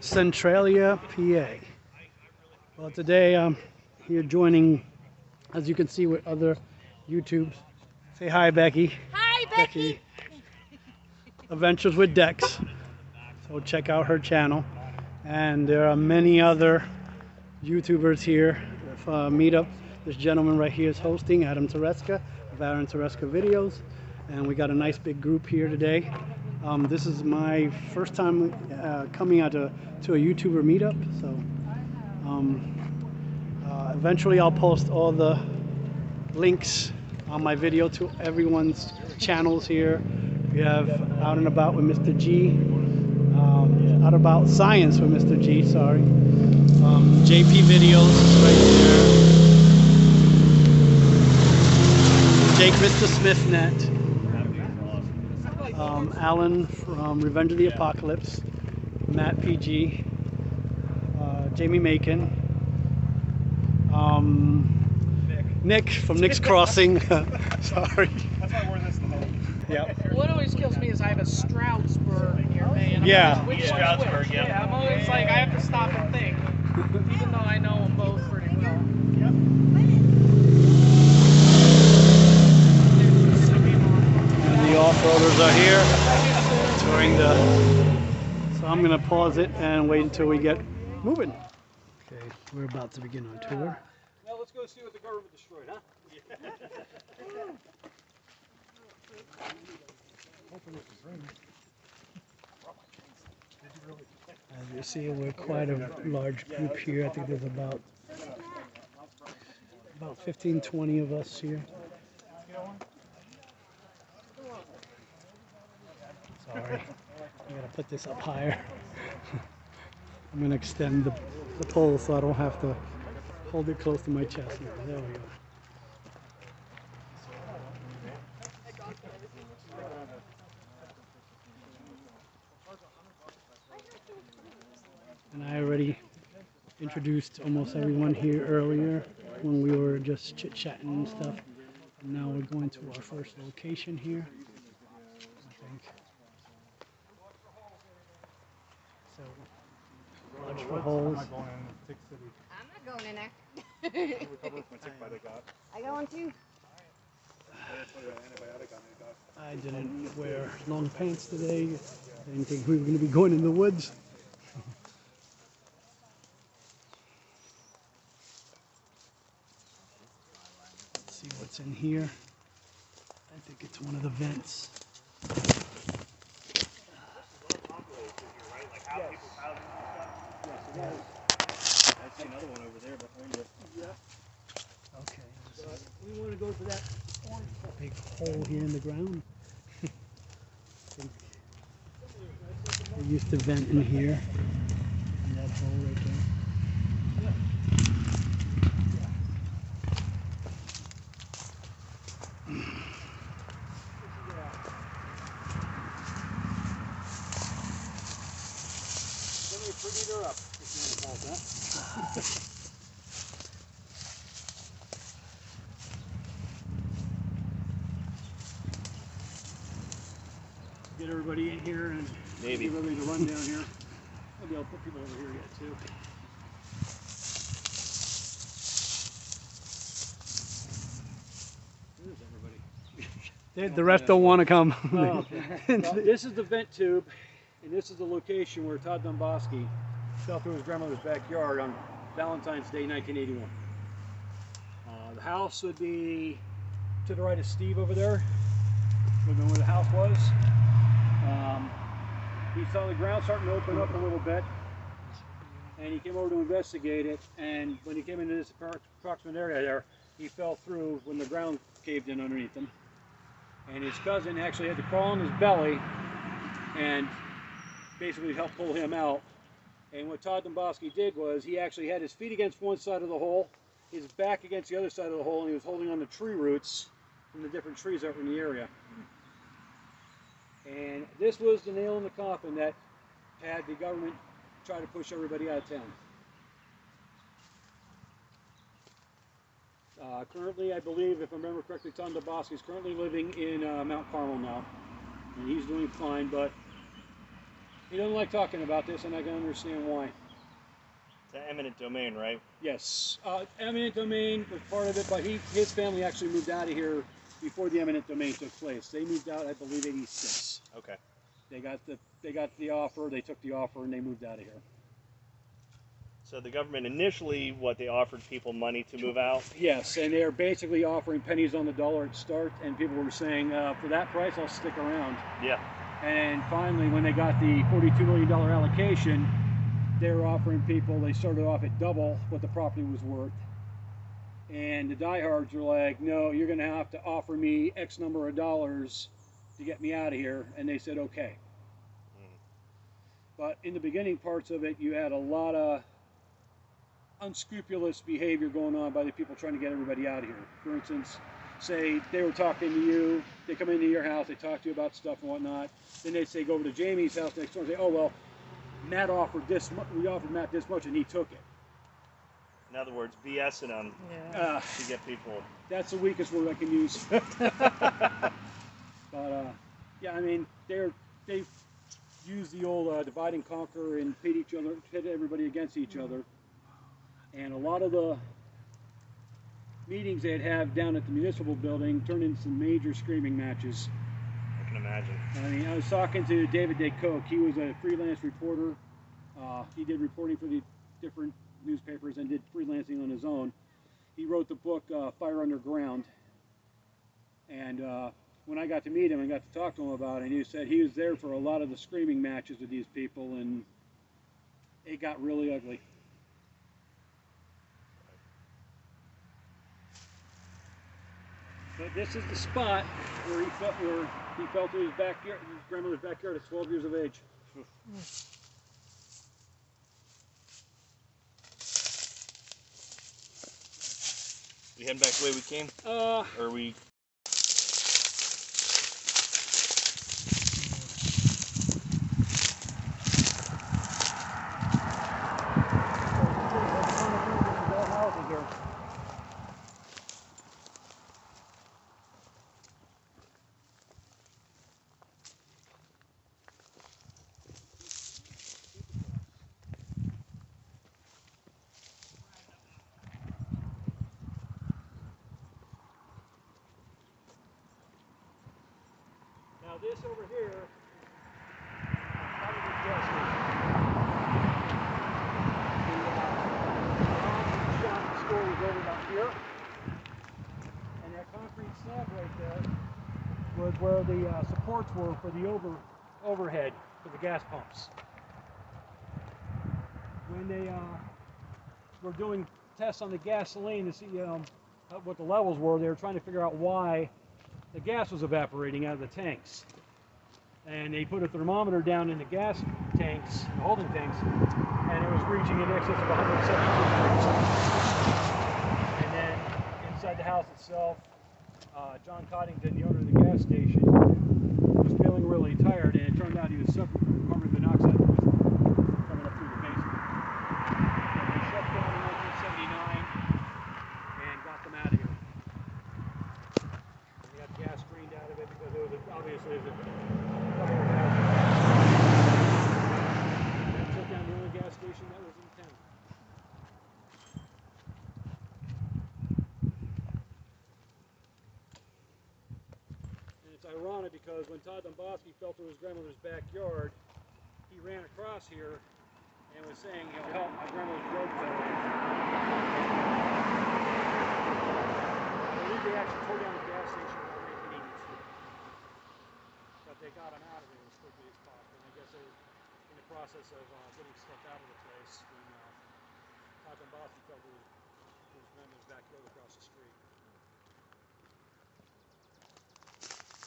Centralia, PA. Well, today I'm here joining, as you can see, with other YouTubes. Say hi, Becky. Hi, Becky. Adventures with Dex. So check out her channel. And there are many other YouTubers here. Meetup. This gentleman right here is hosting, Adam Tereska, of Aaron Tereska Videos. And we got a nice big group here today. This is my first time coming out to a YouTuber meetup. So eventually I'll post all the links on my video to everyone's channels here. We have Out and About with Mr. G, Out About Science with Mr. G, sorry. JP Videos right there. Jake Mr. Smith Net. Alan from Revenge of the Apocalypse. Matt PG. Jamie Macon. Nick from Nick's Crossing. Sorry. That's why I wore this the whole. Yep. What always kills me is I have a Stroudsburg near me. And Yeah. Which one's Stroudsburg, which? yeah. Yeah, I'm always like, I have to stop and think, even though I know them both pretty well. Yep. And the off-roaders are here touring the... So I'm going to pause it and wait until we get moving. Okay, we're about to begin our tour. Now let's go see what the government destroyed, huh? As you see, we're quite a large group here. I think there's about 15, 20 of us here. Sorry, I gotta put this up higher. I'm gonna extend the pole so I don't have to hold it close to my chest now. There we go. And I already introduced almost everyone here earlier when we were just chit-chatting and stuff. And now we're going to our first location here, I think. So, watch for holes. I'm not going in there. I go in too. I didn't wear long pants today. I didn't think we were going to be going in the woods. Let's see what's in here. I think it's one of the vents. I see another one over there behind you. Okay. We want to go to that big hole here in the ground. I think they used to vent in here. In that hole right there. Pretty her up, if you want to call it that. Get everybody in here and maybe get everybody to run down here. Maybe I'll put people over here yet too. There's everybody. The rest don't want to come. Oh, okay. Well, this is the vent tube, and this is the location where Todd Domboski fell through his grandmother's backyard on Valentine's Day, 1981. The house would be to the right of Steve over there, looking where the house was. He saw the ground starting to open up a little bit, and he came over to investigate it, and when he came into this approximate area there, he fell through when the ground caved in underneath him. And his cousin actually had to crawl on his belly and basically help pull him out. And what Todd Domboski did was he actually had his feet against one side of the hole, his back against the other side of the hole, and he was holding on to tree roots from the different trees that were in the area. And this was the nail in the coffin that had the government try to push everybody out of town. Currently, I believe, if I remember correctly, Todd Domboski is currently living in Mount Carmel now, and he's doing fine, but He doesn't like talking about this, and I can understand why. It's an eminent domain, right? Yes, eminent domain was part of it, but his family actually moved out of here before the eminent domain took place. They moved out, I believe, '86. Okay. They got the offer. They took the offer, and they moved out of here. So the government initially, they offered people money to move out? Yes, and they're basically offering pennies on the dollar at start, and people were saying, for that price, I'll stick around. Yeah. And finally, when they got the $42 million allocation, they were offering people, they started off at double what the property was worth. And the diehards were like, no, you're going to have to offer me X number of dollars to get me out of here. And they said, okay. But in the beginning parts of it, you had a lot of unscrupulous behavior going on by the people trying to get everybody out of here. For instance, say they were talking to you, they come into your house, they talk to you about stuff and whatnot, then they'd say go over to Jamie's house next door and say, oh well, Matt offered this, we offered Matt this much and he took it. In other words, BSing them to get people. That's the weakest word I can use. But yeah, I mean, they use the old divide and conquer and pit everybody against each other. And a lot of the meetings they'd have down at the municipal building turned into some major screaming matches. I can imagine. I mean, I was talking to David DeCoke. He was a freelance reporter. He did reporting for the different newspapers and did freelancing on his own. He wrote the book Fire Underground. And when I got to meet him and got to talk to him about it, he said he was there for a lot of the screaming matches with these people, and it got really ugly. But this is the spot where he fell to his backyard, his grandmother's backyard at 12 years of age. We heading back the way we came? Or are we? Now this over here is probably the gas station. The shop store was over about here. And that concrete slab right there was where the supports were for the overhead for the gas pumps. When they were doing tests on the gasoline to see what the levels were, they were trying to figure out why the gas was evaporating out of the tanks. And they put a thermometer down in the gas tanks, the holding tanks, and it was reaching in excess of 172 degrees. And then inside the house itself, John Coddington, the owner of the gas station, was feeling really tired, and it turned out he was suffering from carbon monoxide poisoning coming up through the basement. So they shut down in 1979 and got them out of here. They got gas drained out of it because it was obviously a couple of hours. That shut down the only gas station that was in town. And it's ironic because when Todd Domboski fell through his grandmother's backyard, he ran across here and was saying, help, my grandmother's road fell in. I believe they actually tore down the gas station around 1982. But they got him out of there as quickly as possible. And I guess they were in the process of getting stuff out of the place when Todd Domboski fell through his grandmother's backyard across the street.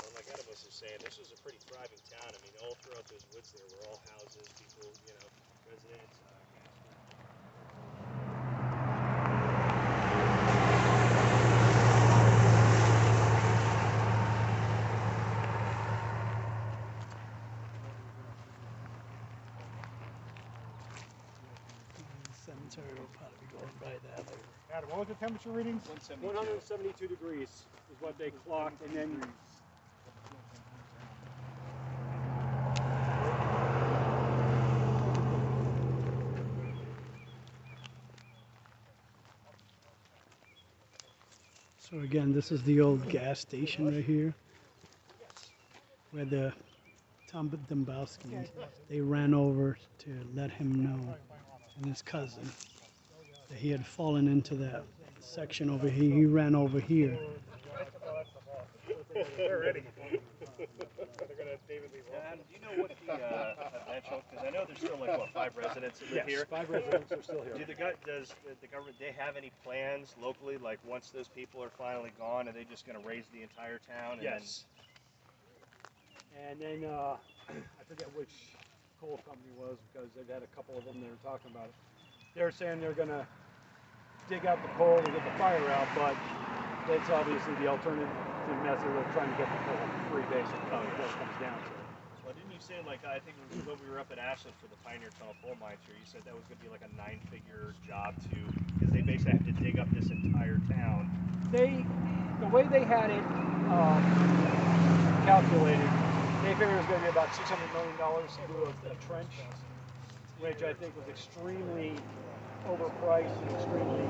Well, like Adam was saying, this was a pretty thriving town. I mean, all throughout those woods there were all houses, people, residents, Centralia Pa to be going by that later. Adam, what was the temperature readings? 172 degrees is what they clocked, and then So again, this is the old gas station right here, where the Tom Dombowskis, they ran over to let him know, and his cousin, that he had fallen into that section over here. He ran over here. They're ready. They're gonna David Lee Roth. Adam, do you know what the eventual? Because I know there's still like what 5 residents that live here. 5 residents are still here. Does the government they have any plans locally? Like once those people are finally gone, are they just gonna raise the entire town? And Yes. And then I forget which coal company was because they've had a couple of them that are talking about it. They're saying they're gonna dig out the coal and get the fire out, but that's obviously the alternative method of trying to get the coal free, basically. Oh, yeah. That's what it comes down to. Well, didn't you say like I think it was when we were up at Ashland for the Pioneer Tunnel coal mine tour? You said that was gonna be like a 9-figure job too, because they basically have to dig up this entire town. The way they had it calculated, they figured it was going to be about $600 million to do a trench, which I think was extremely overpriced and extremely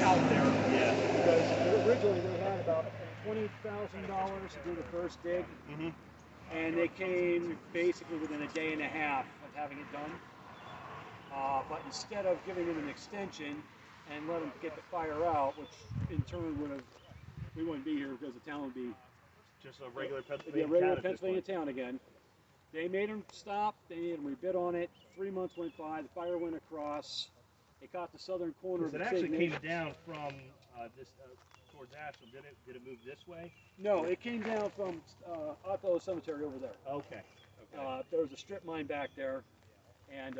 out there. Yeah. Because originally they had about $20,000 to do the first dig, and they came basically within a day and a half of having it done. But instead of giving them an extension and let them get the fire out, which in turn we wouldn't be here because the town would be Just a regular a Pennsylvania regular town. Pennsylvania town again. They made them stop. They made them rebid on it. 3 months went by. The fire went across. They caught the southern corner of It the actually came Nations. down from this towards Ashland. Did it move this way? No, it came down from Othello Cemetery over there. Okay. Okay. There was a strip mine back there, and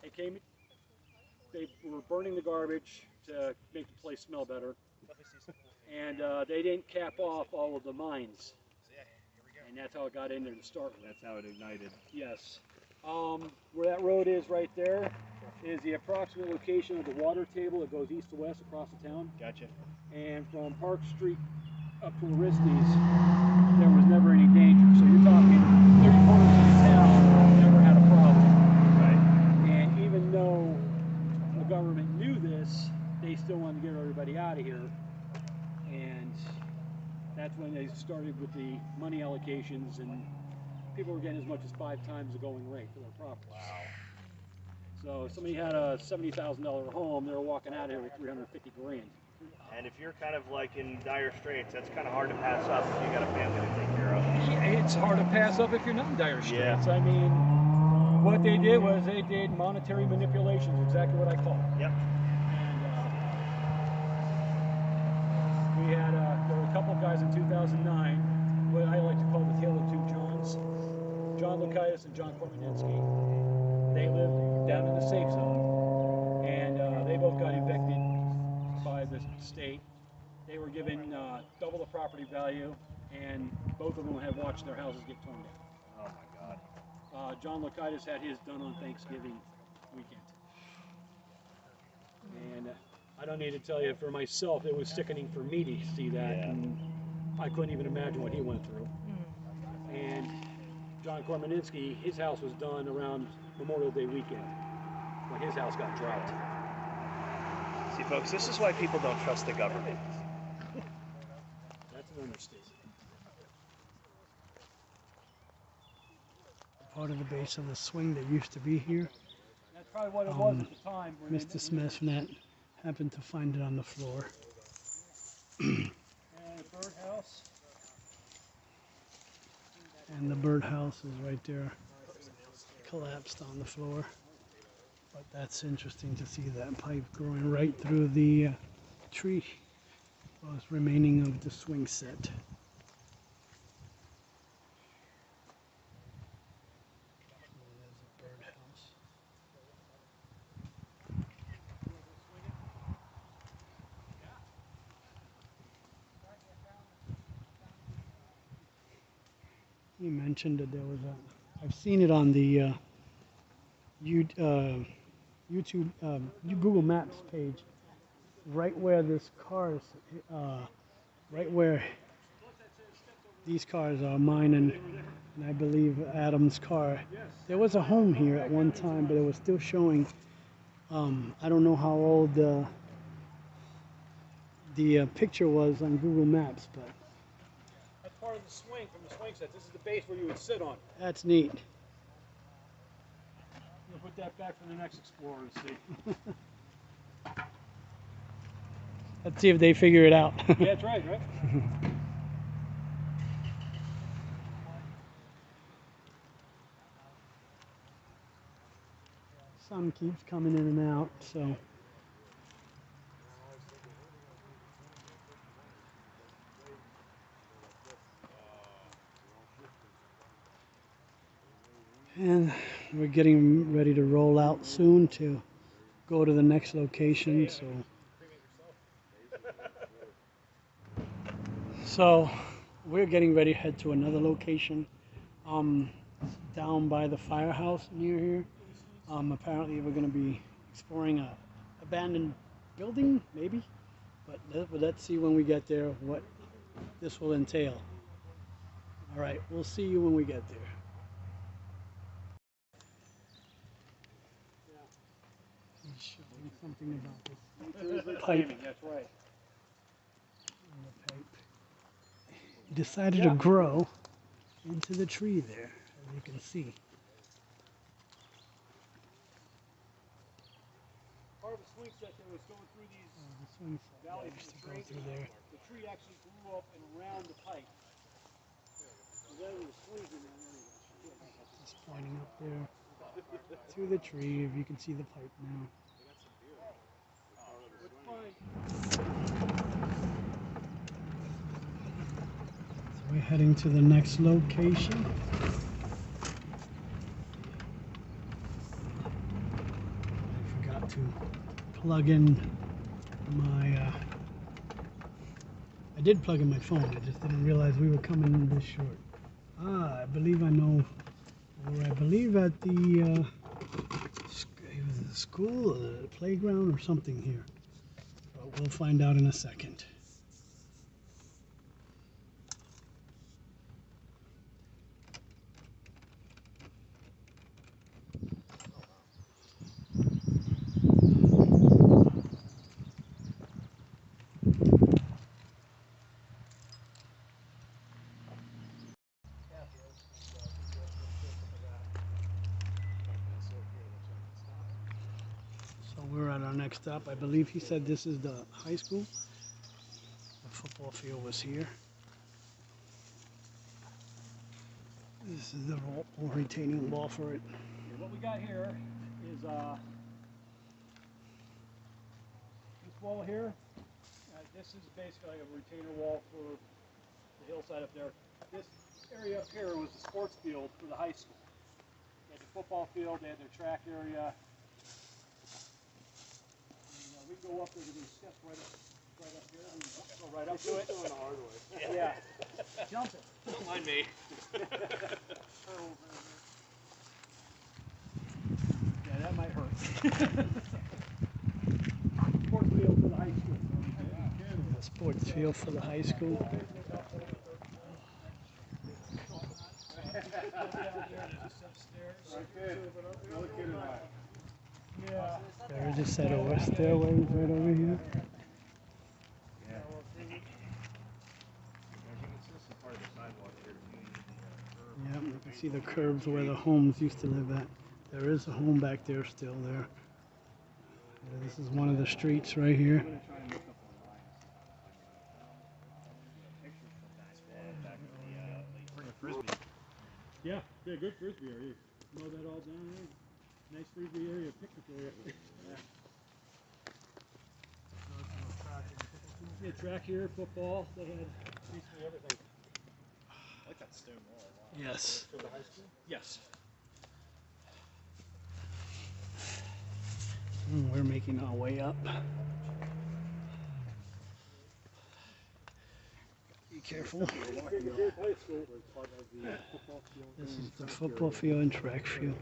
they were burning the garbage to make the place smell better. And they didn't cap off all of the mines. And that's how it got in there to start with. That's how it ignited. Yes. Where that road is right there is the approximate location of the water table that goes east to west across the town. Gotcha. And from Park Street up to Aristides, there was never any danger. So you're talking 30 corners of the town never had a problem. Right. And even though the government knew this, they still wanted to get everybody out of here. And that's when they started with the money allocations, and people were getting as much as 5 times the going rate for their property. Wow. So if somebody had a $70,000 home, they were walking out of here with 350 grand. And if you're kind of like in dire straits, that's kind of hard to pass up if you got a family to take care of. Yeah, it's hard to pass up if you're not in dire straits. Yeah. I mean, what they did was they did monetary manipulations, exactly what I call it. Yep. And we had there were a couple of guys in 2009, what I like to call the tale of 2 Johns, John Lukitis and John Kormaninsky. They lived down in the safe zone, and they both got evicted by the state. They were given double the property value, and both of them had watched their houses get torn down. Oh my God. John Lukitis had his done on Thanksgiving weekend. And I don't need to tell you, for myself, it was sickening for me to see that, Yeah. and I couldn't even imagine what he went through. And John Kormaninsky, his house was done around Memorial Day weekend, when his house got dropped. See, folks, this is why people don't trust the government. That's an understatement. Part of the base of the swing that used to be here. That's probably what it was at the time. when they- Mr. Smith happened to find it on the floor. And the birdhouse. And the birdhouse is right there, collapsed on the floor. But that's interesting to see that pipe growing right through the tree. What's remaining of the swing set. There's a birdhouse. You mentioned that there was I've seen it on the YouTube, Google Maps page, right where this car is, right where these cars are, mine and I believe Adam's car. There was a home here at one time, but it was still showing, I don't know how old the picture was on Google Maps, but That's part of the swing from the swing set. This is the base where you would sit on. that's neat. We'll put that back for the next explorer and see. Let's see if they figure it out. Yeah, that's right, right? Sun keeps coming in and out, so. And we're getting ready to roll out soon to go to the next location, so we're getting ready to head to another location down by the firehouse near here. Apparently we're going to be exploring a abandoned building, maybe, but let's see when we get there what this will entail. All right, we'll see you when we get there. He's showing something about this pipe. That's right. The pipe decided to grow into the tree there, as you can see. Part of the swing set that was going through these The swing set valleys used of to the go tree. through there. The tree actually grew up and around the pipe. And then the swings in there anyway. It's pointing up there to the tree. If you can see the pipe now. So we're heading to the next location. I forgot to plug in my. I did plug in my phone. I just didn't realize we were coming in this short. I believe I know. Or I believe at the school, the playground, or something here. But we'll find out in a second. So we're at our next stop. I believe he said this is the high school. The football field was here. This is the retaining wall for it. What we got here is this wall here. This is basically like a retainer wall for the hillside up there. This area up here was the sports field for the high school. They had the football field, they had their track area. And, we can go up there, there's steps right up here. We can go right up to it. Doing the hard way. Yeah. Jump it. Don't mind me. Yeah, that might hurt. Sports field for the high school. The sports field for the high school. There is a set of stairways right over here. Yeah, you can see the curbs where the homes used to live at. There is a home back there still there. Yeah, this is one of the streets right here. Yeah, good frisbee area. Mow that all down there. Nice frisbee area, picnic area. Yeah, track here, football. They had basically everything. I like that stone wall a lot. Yes. For the high school? Yes. We're making our way up. Be careful. This is the football field and track field.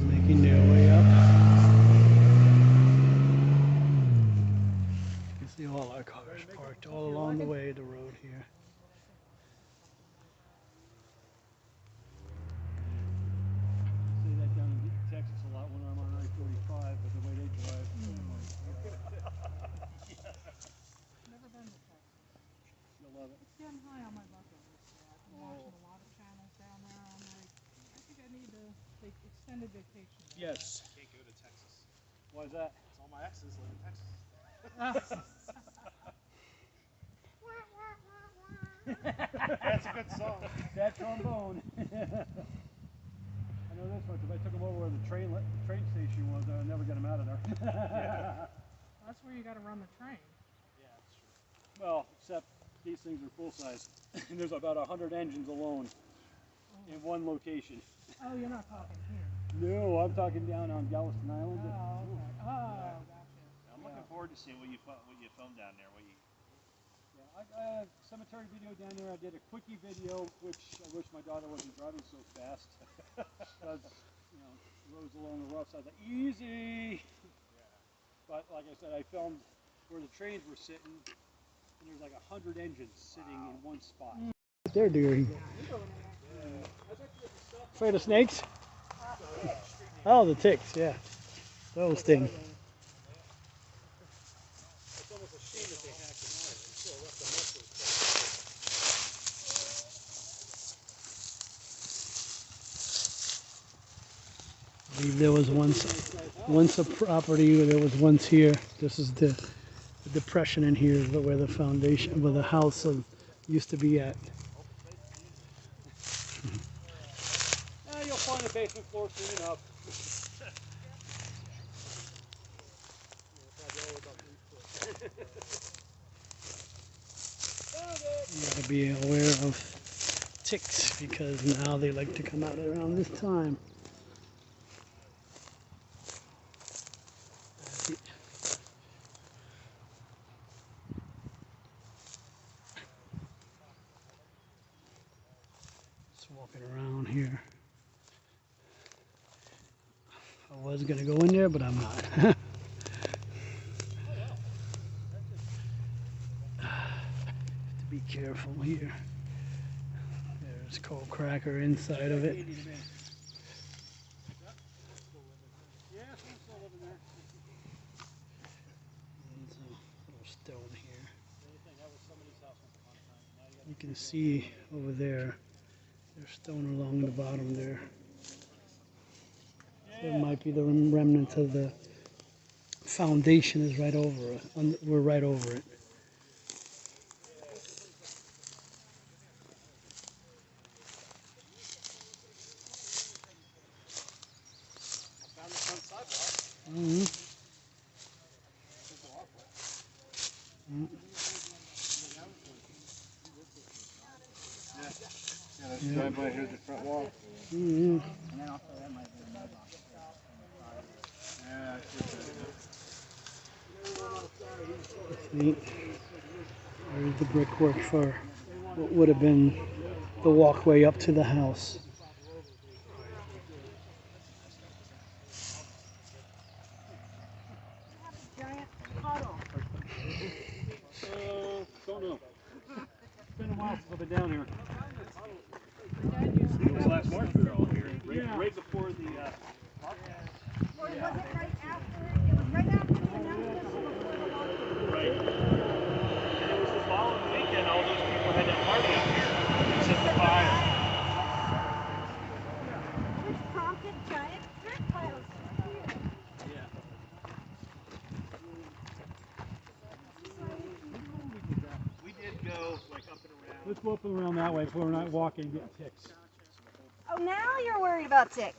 Making their way up. You can see all our cars parked all along along the way, the road here. Say that down in Texas a lot when I'm on I-45, but the way they drive. Never been to Texas. You'll love it. It's getting high on my bucket list. I've been watching a lot of channels down there. I'm like, I think I need to take extended vacation. Yes. Can't go to Texas. Why is that? All my exes live in Texas. That's a good song. That trombone. I know this much. If I took them over where the train station was, I'd never get them out of there. That's where you got to run the train. Yeah, that's true. Well, except these things are full size. And there's about 100 engines alone in one location. Oh, you're not talking here. No, I'm talking down on Galveston Island. Oh, okay. Oh, gotcha. I'm looking forward to seeing what you filmed down there. Yeah, I cemetery video down there. I did a quickie video, which I wish my daughter wasn't driving so fast. Because, you know, roads along the rough side, like, easy. But like I said, I filmed where the trains were sitting, and there's like 100 engines sitting in one spot. They're doing. Afraid of snakes? Oh, the ticks, yeah. Those things. It's almost a shame that they hacked them out and still left them up there. I believe there was once a property, there was once here. This is the depression in here where the foundation, where the house used to be at. You'll find the basement floor soon enough. You gotta be aware of ticks because now they like to come out around this time. Just walking around here. I was gonna go in there, but I'm not. Be careful here. There's coal cracker inside of it. There's a little stone here. You can see over there, there's stone along the bottom there. So it might be the remnants of the foundation is right over it. We're right over it. Mm-hmm. Yeah, drive by here's the front wall. Mm-hmm. And then also that might be a mailbox. Yeah, That's neat. There's the brickwork for what would have been the walkway up to the house. Giant puddle. Don't know. It's been a while since I've been down here. it was last March we were all here. Right before the Or was it right after? It was right after the announcement or before the launch? right. And it was the following weekend. All those people had that party up here. It set the fire. Which prompted giant cat piles to appear. Yeah. We did go like up and around. Let's go up and around that way so we're not walking and getting ticks. Oh, now you're worried about ticks.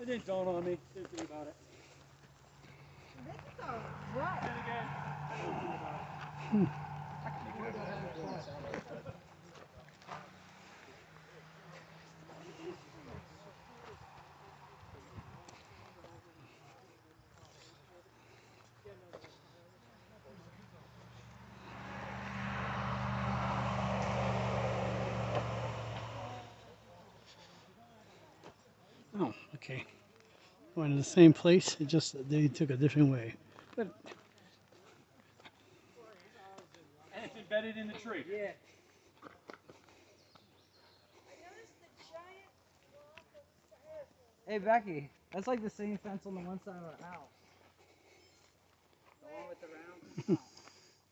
It didn't dawn on me. Didn't think about it. This is all right. Oh, okay. Going to the same place, it just they took a different way. But It's embedded in the tree. Yeah. Hey Becky, that's like the same fence on the one side of our house. The one with the round.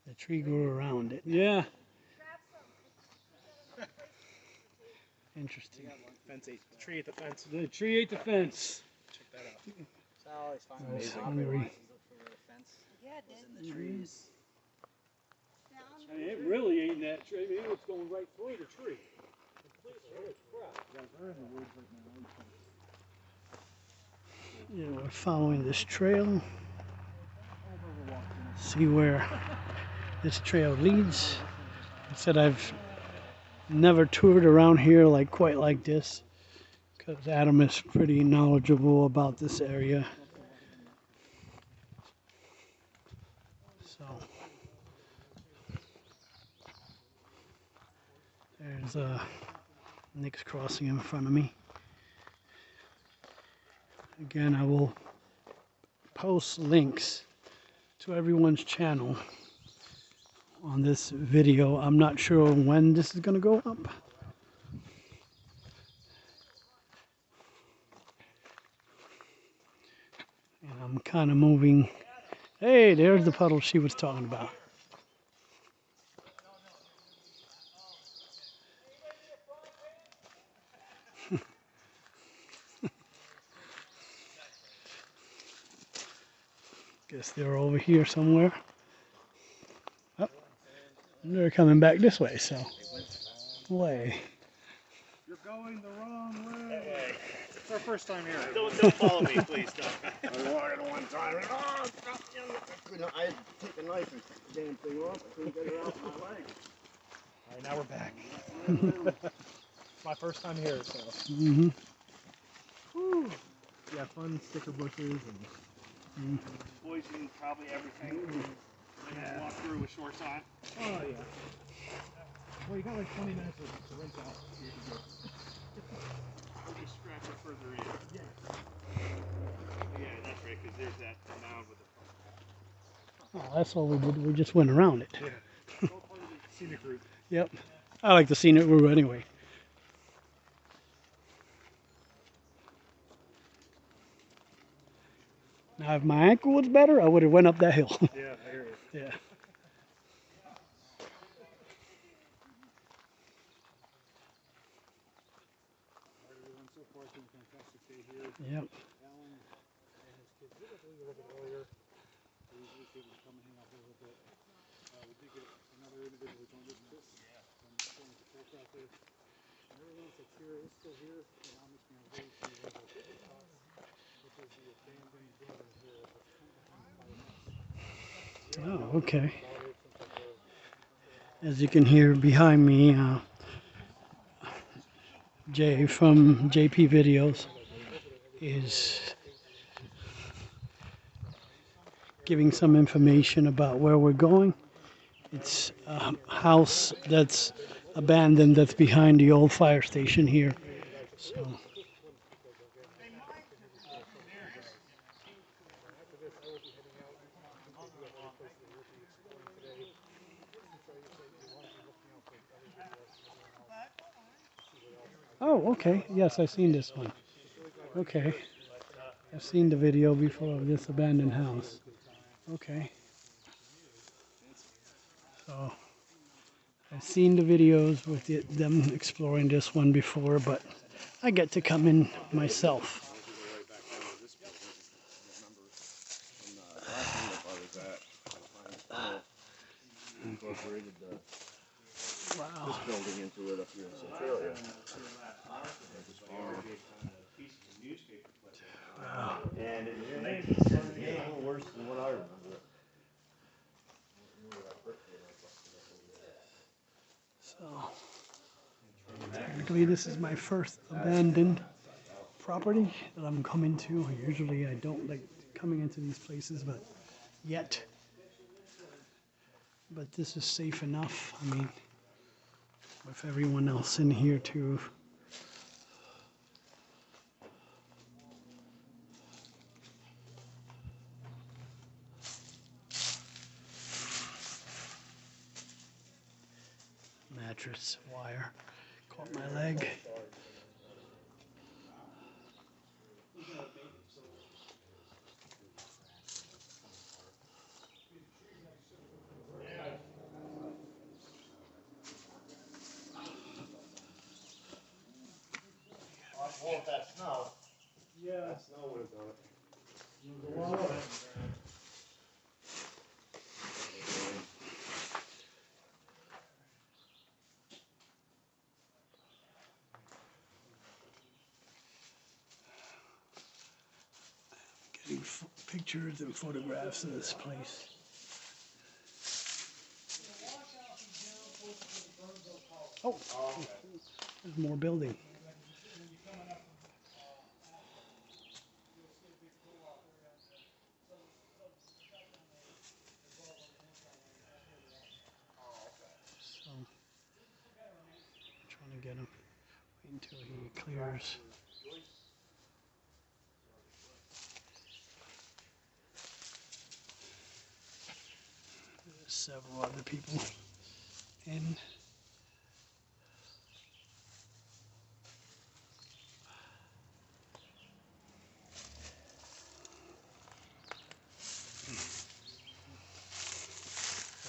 The tree grew around it. Yeah. Interesting. Fence ate the tree at the fence. The tree ate the fence. Check that out. So I always find I was those hungry. look for where the fence was in the trees. I mean, it really ain't that tree. I mean, it was going right through the tree. Holy crap. Yeah, we're following this trail. See where this trail leads. I said I've never toured around here quite like this, because Adam is pretty knowledgeable about this area. So there's Nick's crossing in front of me. Again, I will post links to everyone's channel on this video. I'm not sure when this is going to go up. And I'm kind of moving. Hey, there's the puddle she was talking about. Guess they're over here somewhere. Oh, they're coming back this way, so. Way. You're going the wrong way. It's our first time here. Don't follow me, please. Don't. I wanted one time, and I had to take a knife and cut the damn thing off. I couldn't get it out of my leg. All right, now we're back. It's my first time here, so. Mm-hmm. Whew. Yeah, fun sticker bushes and poison probably everything. Like I walk through with shorts on. Oh yeah. Well, you got like 20 minutes to rinse out. We'll just scratch it further in. Yeah. Yeah, that's right, because there's that mound with the. Oh, that's all we did. We just went around it. Yeah. It's all part of the scenic route. Yep. I like the scenic route anyway. Now, if my ankle was better, I would have went up that hill. Yeah, I hear you. Yeah. Everyone so far has been a fantastic day here. Yep. Alan and his kids did leave a little bit earlier. They usually able to come and hang out for a little bit. We did get another individual who joined us, Chris, from showing the folk out there. And everyone else that's here is still here. And now makes me way to one of our favorite spots, which is the abandoned building here that's kind of behind the fire mess. Oh, okay. As you can hear behind me, Jay from JP Videos is giving some information about where we're going. It's a house that's abandoned that's behind the old fire station here. So. Oh, okay. Yes, I've seen this one. Okay. I've seen the video before of this abandoned house. Okay. So, I've seen the videos with them exploring this one before, but I get to come in myself. Incorporated Wow. building into it up here in Centralia. And it was 1978. A little worse than what I remember. So, technically this is my first abandoned property that I'm coming to. Usually I don't like coming into these places, but yet. But this is safe enough. I mean, with everyone else in here too. mattress wire. Caught my leg. Well, with that snow. Yeah, That snow would have done it. there's a lot of it. Getting pictures and photographs of this place. Oh, there's more building. So, I'm trying to get him. Wait until he clears. There's several other people in.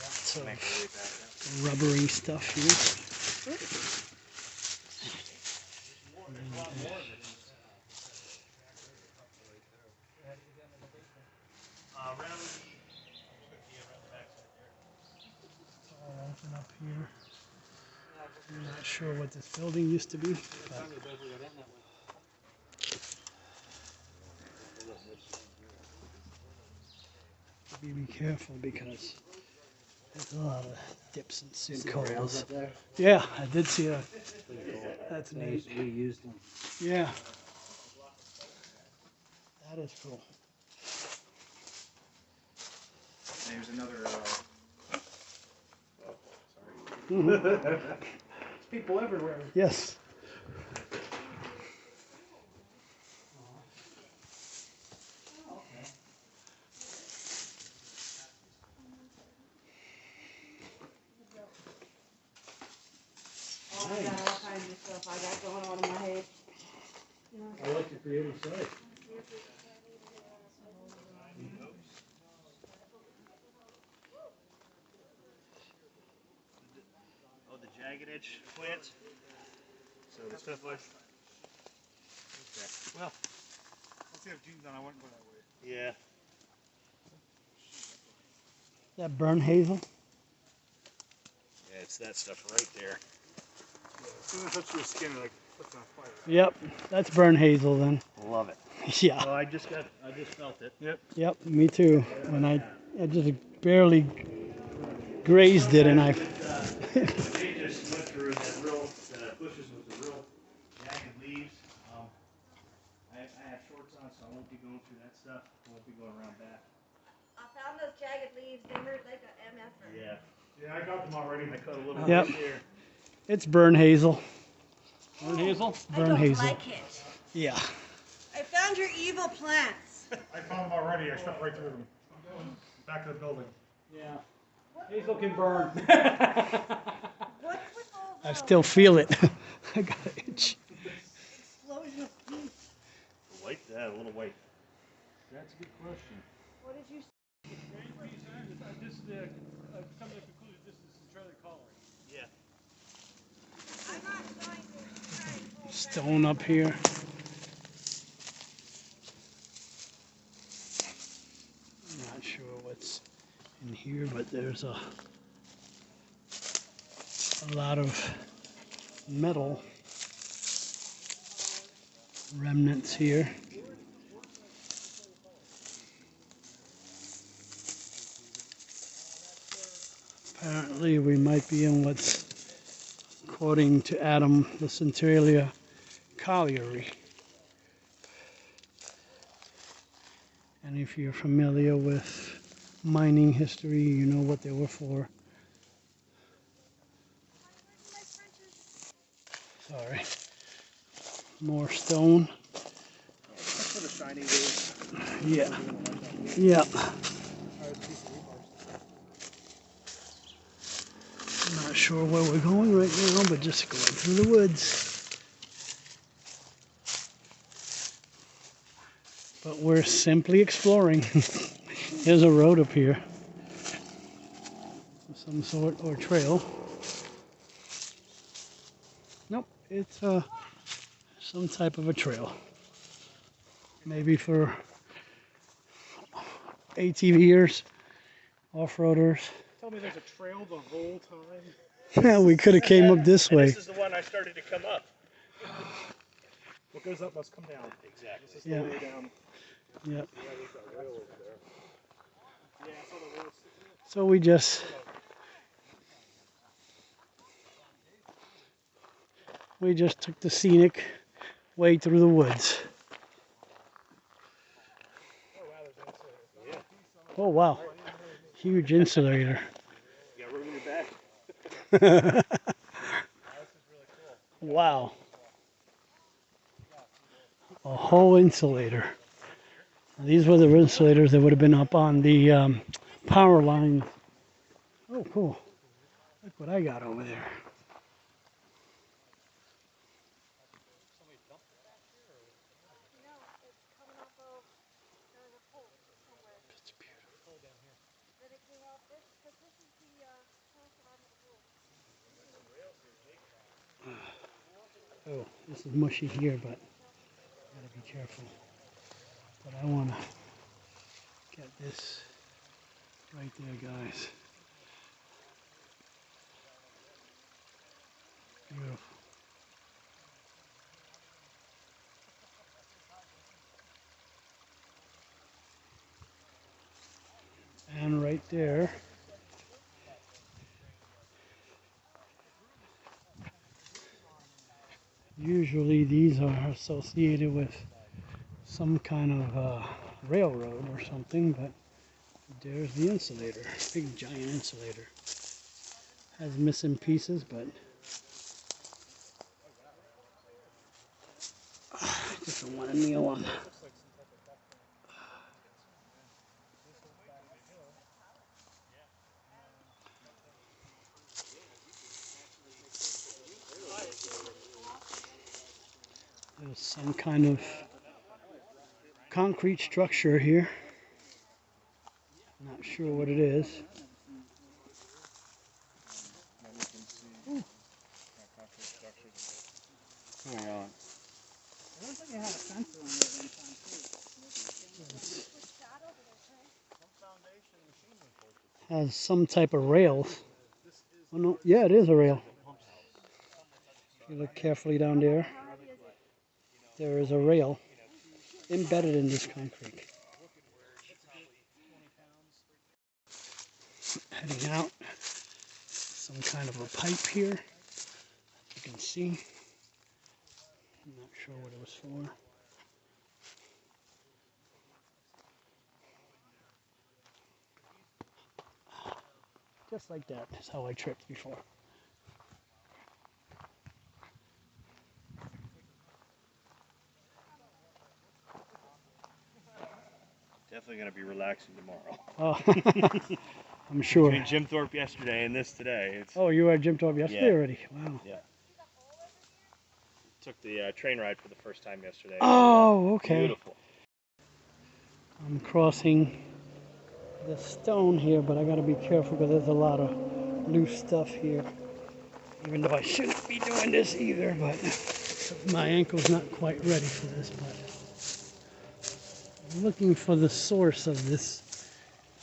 Lots of rubbery stuff here. All open up here. I'm not sure what this building used to be, but be careful because there's a lot of dips and sinkholes. Yeah, I did see that. That's neat. We used them. Yeah. That is cool. There's another. Mhm. People everywhere. Yes. Oh my God, all kinds of stuff I got going on in my head. I like your creative side. Oh, the jagged edge plants. So the stuff was. Okay. Well, let's see if June's on. I wouldn't go that way. Yeah. That burn hazel? Yeah, it's that stuff right there. As soon as it touches your skin, it like puts on fire. Yep, that's burn hazel then. Love it. Yeah. Oh, I just felt it. Yep. Yep, me too. When I just barely grazed it and I. They just went through that real bushes with the real jagged leaves. I have shorts on, so I won't be going through that stuff. I won't be going around back. I found those jagged leaves. They hurt like a MF. Yeah. Yeah, I got them already. I cut a little Yep. bit here. It's burn hazel. Burn hazel? Burn I don't hazel. like it. Yeah. I found your evil plants. I found them already. I stepped right through them. Back of the building. Yeah. Hazel can burn. What's with all the I still feel it. I got an itch. explosion of heat? White? Yeah, a little white. That's a good question. What did you say? This is the, come to the conclusion, this is Centralia Pa. Yeah. I'm not going to try and pull Stone up here. I'm not sure what's in here, but there's a lot of metal remnants here. Apparently we might be in what's, according to Adam, the Centralia colliery. And if you're familiar with mining history, you know what they were for. Sorry. More stone. That's for the shiny leaves. Yeah. Yeah. Not Not sure where we're going right now, but just going through the woods. But we're simply exploring. There's a road up here. Of some sort, or trail. Nope, it's some type of a trail. Maybe for ATVers, off-roaders. Tell me there's a trail the whole time. Yeah, we could have came up this way. This is the one I started to come up. What goes up must come down. Exactly. This is the Yeah. way down. Yep. Yeah, there's that rail over there. Yeah, I saw the rail sticking up. So we just took the scenic way through the woods. Oh wow, huge insulator. You got room in your back? Wow, a whole insulator. These were the insulators that would have been up on the power line. Oh cool, look what I got over there. Oh, this is mushy here, but gotta be careful. But I wanna get this right there, guys. Beautiful. And right there, usually these are associated with some kind of railroad or something, but there's the insulator, big giant insulator. Has missing pieces, but different one to kneel on. There's some kind of concrete structure here. Not sure what it is. Hang on. It looks like it had a fence around it one time too. Has some type of rails. Oh no, yeah, it is a rail. If you look carefully down there, there is a rail embedded in this concrete. Heading out, some kind of a pipe here. You can see. I'm not sure what it was for. Just like that. That's how I tripped before. Definitely going to be relaxing tomorrow. Oh, I'm sure. Between Jim Thorpe yesterday and this today, it's Oh, you were at Jim Thorpe yesterday already? Wow. yeah. Took the train ride for the first time yesterday. Oh, okay. Beautiful. I'm crossing the stone here, but I gotta be careful because there's a lot of loose stuff here. Even though I shouldn't be doing this either, but my ankle's not quite ready for this. But I'm looking for the source of this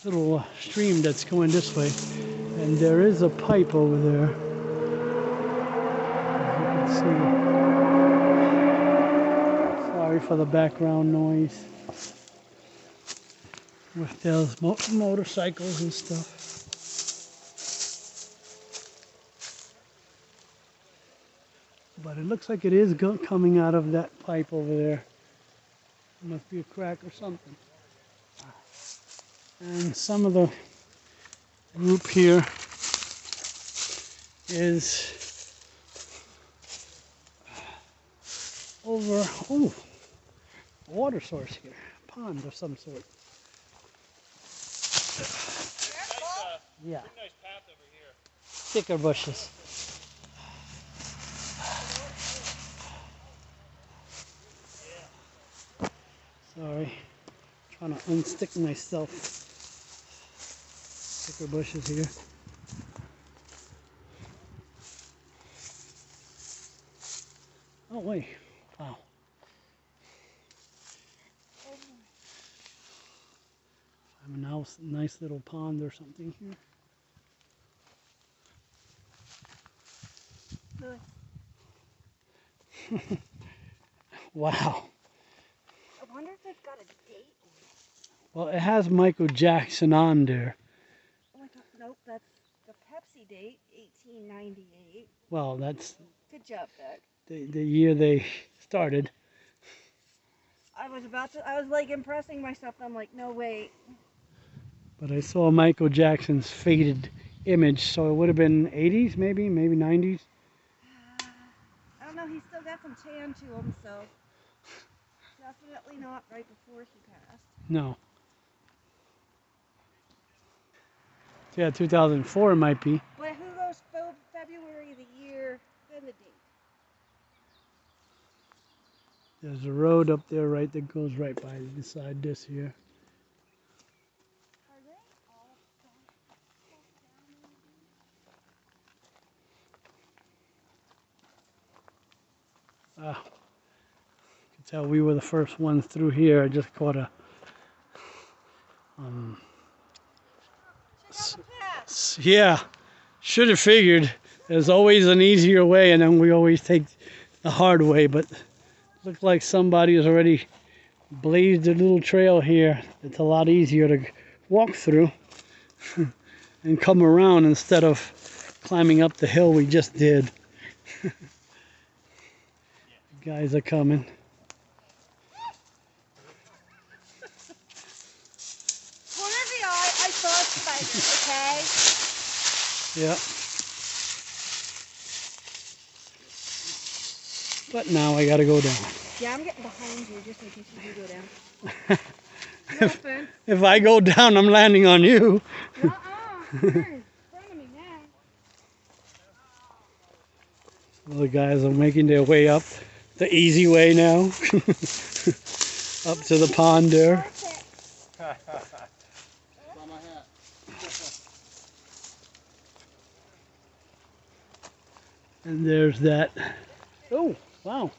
little stream that's going this way, and there is a pipe over there. As you can see. Sorry for the background noise. With those motorcycles and stuff. But it looks like it is coming out of that pipe over there. It must be a crack or something. And some of the group here is over, oh, a water source here, a pond of some sort. Yeah. Nice path over here. thicker bushes. Sorry, trying to unstick myself. Thicker bushes here. Oh wait, wow. I have a nice little pond or something here. Wow. I wonder if they've got a date on it. Well, it has Michael Jackson on there. Oh my god, nope, that's the Pepsi date, 1898. Well, that's Good job, Doug. the year they started. I was like impressing myself. I'm like, no, wait. But I saw Michael Jackson's faded image, so it would have been 80s, maybe 90s. I don't know, he's still got some tan to him, so definitely not right before he passed. No. Yeah, 2004 it might be. But who goes February of the year, then the date? There's a road up there, right, that goes right by beside this here. Are they all down? Ah, you can tell we were the first ones through here. I just caught a Check out the path. yeah, should have figured there's always an easier way, and then we always take the hard way, but looked like somebody has already blazed a little trail here. It's a lot easier to walk through and come around instead of climbing up the hill we just did. The guys are coming. Corner of the eye, I saw a spider, okay? Yeah. But now I gotta go down. Yeah, I'm getting behind you just in case you do go down. No offense. If I go down, I'm landing on you. You're in front of me now. The guys are making their way up the easy way now. Up to the pond there. And there's that. Oh, wow.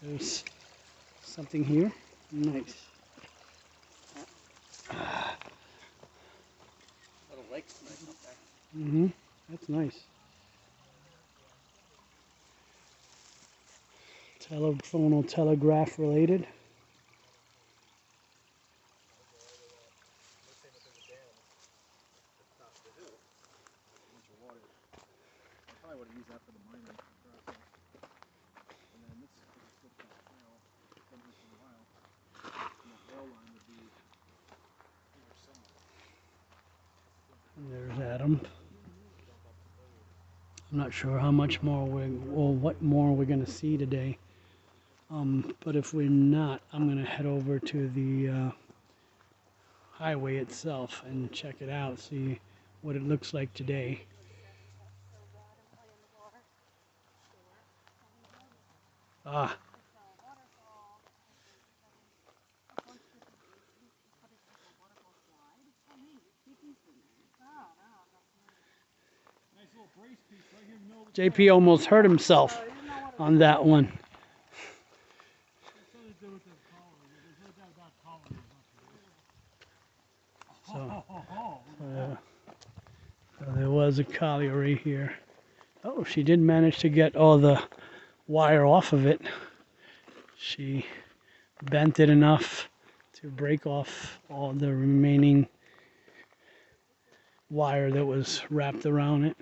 There's something here. Nice. Little lake's nice up there. Mm-hmm. That's nice. Telephonal telegraph related. Probably would have used that for the mining process. And then this is still kind of trail. Been here for a while. And that rail line would be here somewhere. And there's Adam. I'm not sure how much more what more we're gonna see today. But if we're not, I'm gonna head over to the highway itself and check it out, see what it looks like today. Ah. Nice little brace piece right here in the middle of the JP almost hurt himself on that one. There's something to do with this collar. There's no doubt about collar. So there was a colliery here. Oh, she did manage to get all the wire off of it. She bent it enough to break off all the remaining wire that was wrapped around it.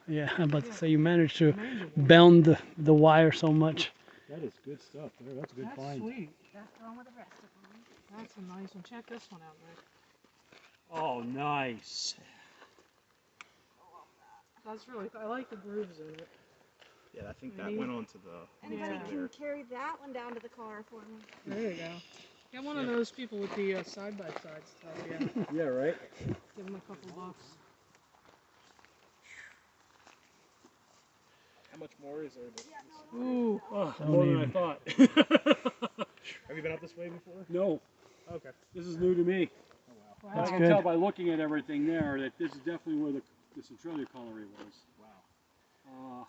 Yeah, I'm about to say you managed to bend the wire so much. That is good stuff there. That's a good That's find. sweet. That's the one with the rest of them. That's a nice one. Check this one out, Rick. Oh, nice. That's really, I like the grooves in it. Yeah, I think that Maybe. went on to the. Anybody Yeah. can carry that one down to the car for me? There you go. Get one of those people with the side-by-side stuff, yeah. Yeah, right? Give them a couple bucks. How much more is there? Ooh. Oh, Don't more than I even. thought. Have you been up this way before? No, Okay. this is new to me. Wow. But I can good. tell by looking at everything there that this is definitely where the Centralia colliery was. Wow.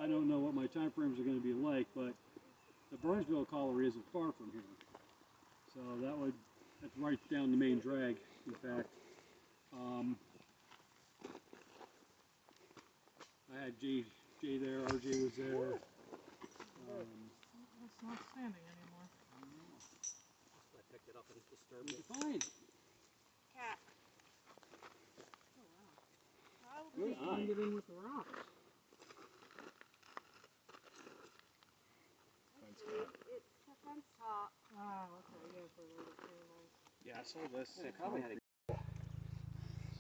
I don't know what my time frames are going to be like, but the Burnsville colliery isn't far from here. So that's right down the main drag, in fact. I had Jay there, RJ was there. It's not standing anymore. I picked it up and disturbed it. Fine. Cat. Good Trying to eye. get in with the rocks. It's a fence top. Ah, okay, yeah, for the animals. Yeah, I saw this. Yeah, probably had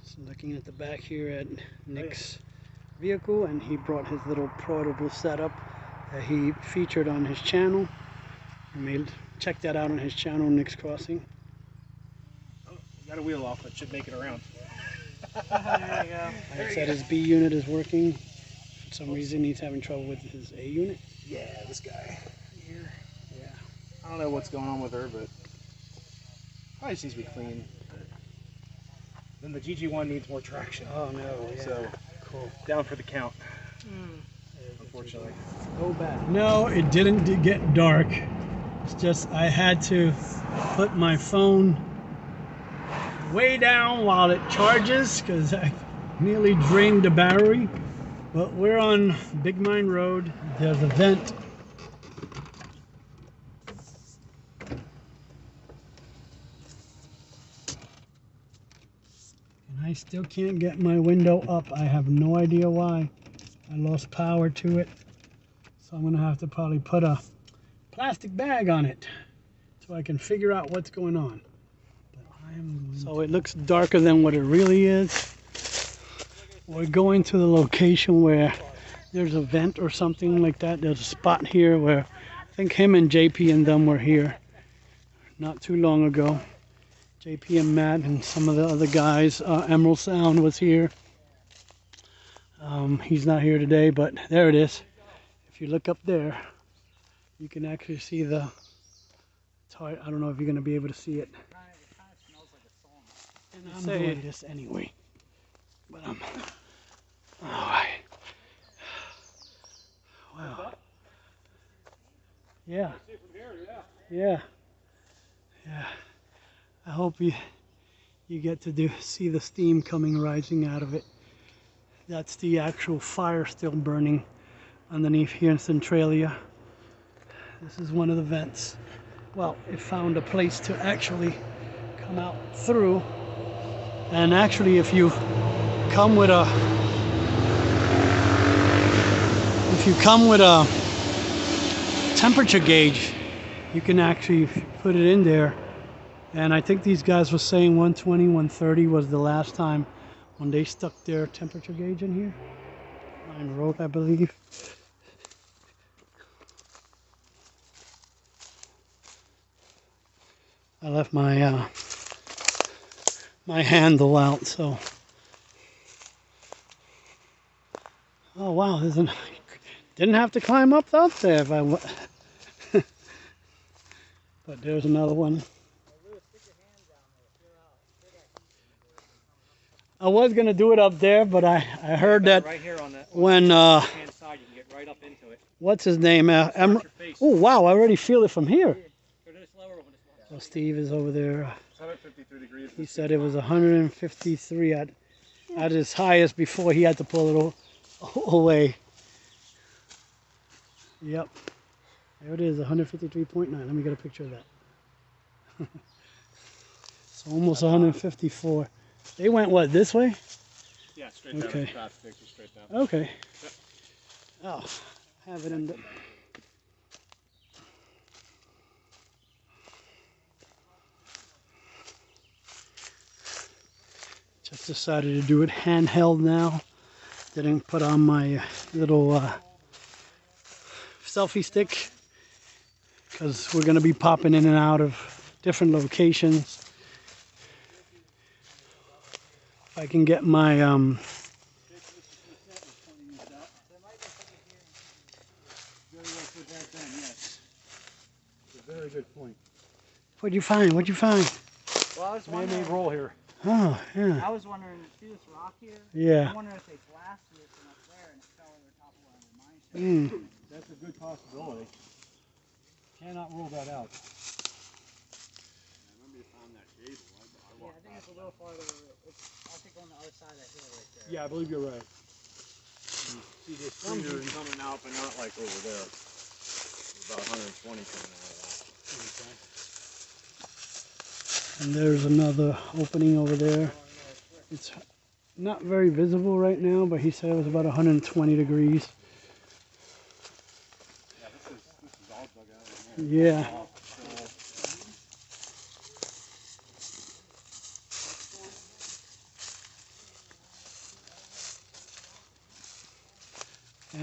So looking at the back here at Nick's vehicle, and he brought his little portable setup that he featured on his channel. You may check that out on his channel, Nick's Crossing. Oh, you got a wheel off. It should make it around. There you go. Like I said, his B unit is working. For some reason, he's having trouble with his A unit. Yeah, this guy here. Yeah. I don't know what's going on with her, but probably just needs to be clean. Then the GG1 needs more traction. Oh no. Yeah. So Cool. down for the count, Mm. unfortunately. Go back. No, it didn't get dark. It's just I had to put my phone way down while it charges because I nearly drained the battery. But we're on Big Mine Road. There's a vent. And I still can't get my window up. I have no idea why. I lost power to it. So I'm gonna have to probably put a plastic bag on it so I can figure out what's going on. So it looks darker than what it really is. We're going to the location where there's a vent or something like that. There's a spot here where I think him and JP and them were here not too long ago. JP and Matt and some of the other guys. Emerald Sound was here. He's not here today, but there it is. If you look up there, you can actually see the. It's hard. I don't know if you're going to be able to see it. And I'm doing this anyway. But I'm. All right. Wow. Yeah. Yeah. Yeah. I hope you get to see the steam rising out of it. That's the actual fire still burning underneath here in Centralia. This is one of the vents. Well, it found a place to actually come out through. And actually, if you come with a temperature gauge, you can actually put it in there. And I think these guys were saying 120, 130 was the last time when they stuck their temperature gauge in here. Line Road, I believe. I left my my handle out, so. Oh wow, didn't have to climb up there if I but there's another one. I was gonna do it up there, but I heard that right here on that when hand side, you can get right up into it. what's his name? Your face. Oh wow, I already feel it from here. Go this lower when it's So Steve is over there. It's 153 degrees. He said it was 153 at his highest before he had to pull it away. Yep. There it is, 153.9. Let me get a picture of that. So almost 154. They went what, this way? Yeah, straight down. Okay. Traffic picture straight down. Okay. Oh, have it in the. Just decided to do it handheld now. Didn't put on my little selfie stick. because we're going to be popping in and out of different locations. If I can get my Very well put that then, yes. It's a very good point. What'd you find? What'd you find? Well, I was Man-made wondering. roll here. Oh, yeah. I was wondering, see this rock here? Yeah. I'm wondering if they blasted it from up there and it fell over the top of one of the mine shafts. That's a good possibility. Cannot rule that out. Yeah, I think it's a little farther. I think on the other side of that hill right there. Yeah, I believe you're right. You see this Some crater heat coming out, but not like over there. There's about 120 coming out of that. And there's another opening over there. It's not very visible right now, but he said it was about 120 degrees. Yeah, this is all dug out in Yeah. there.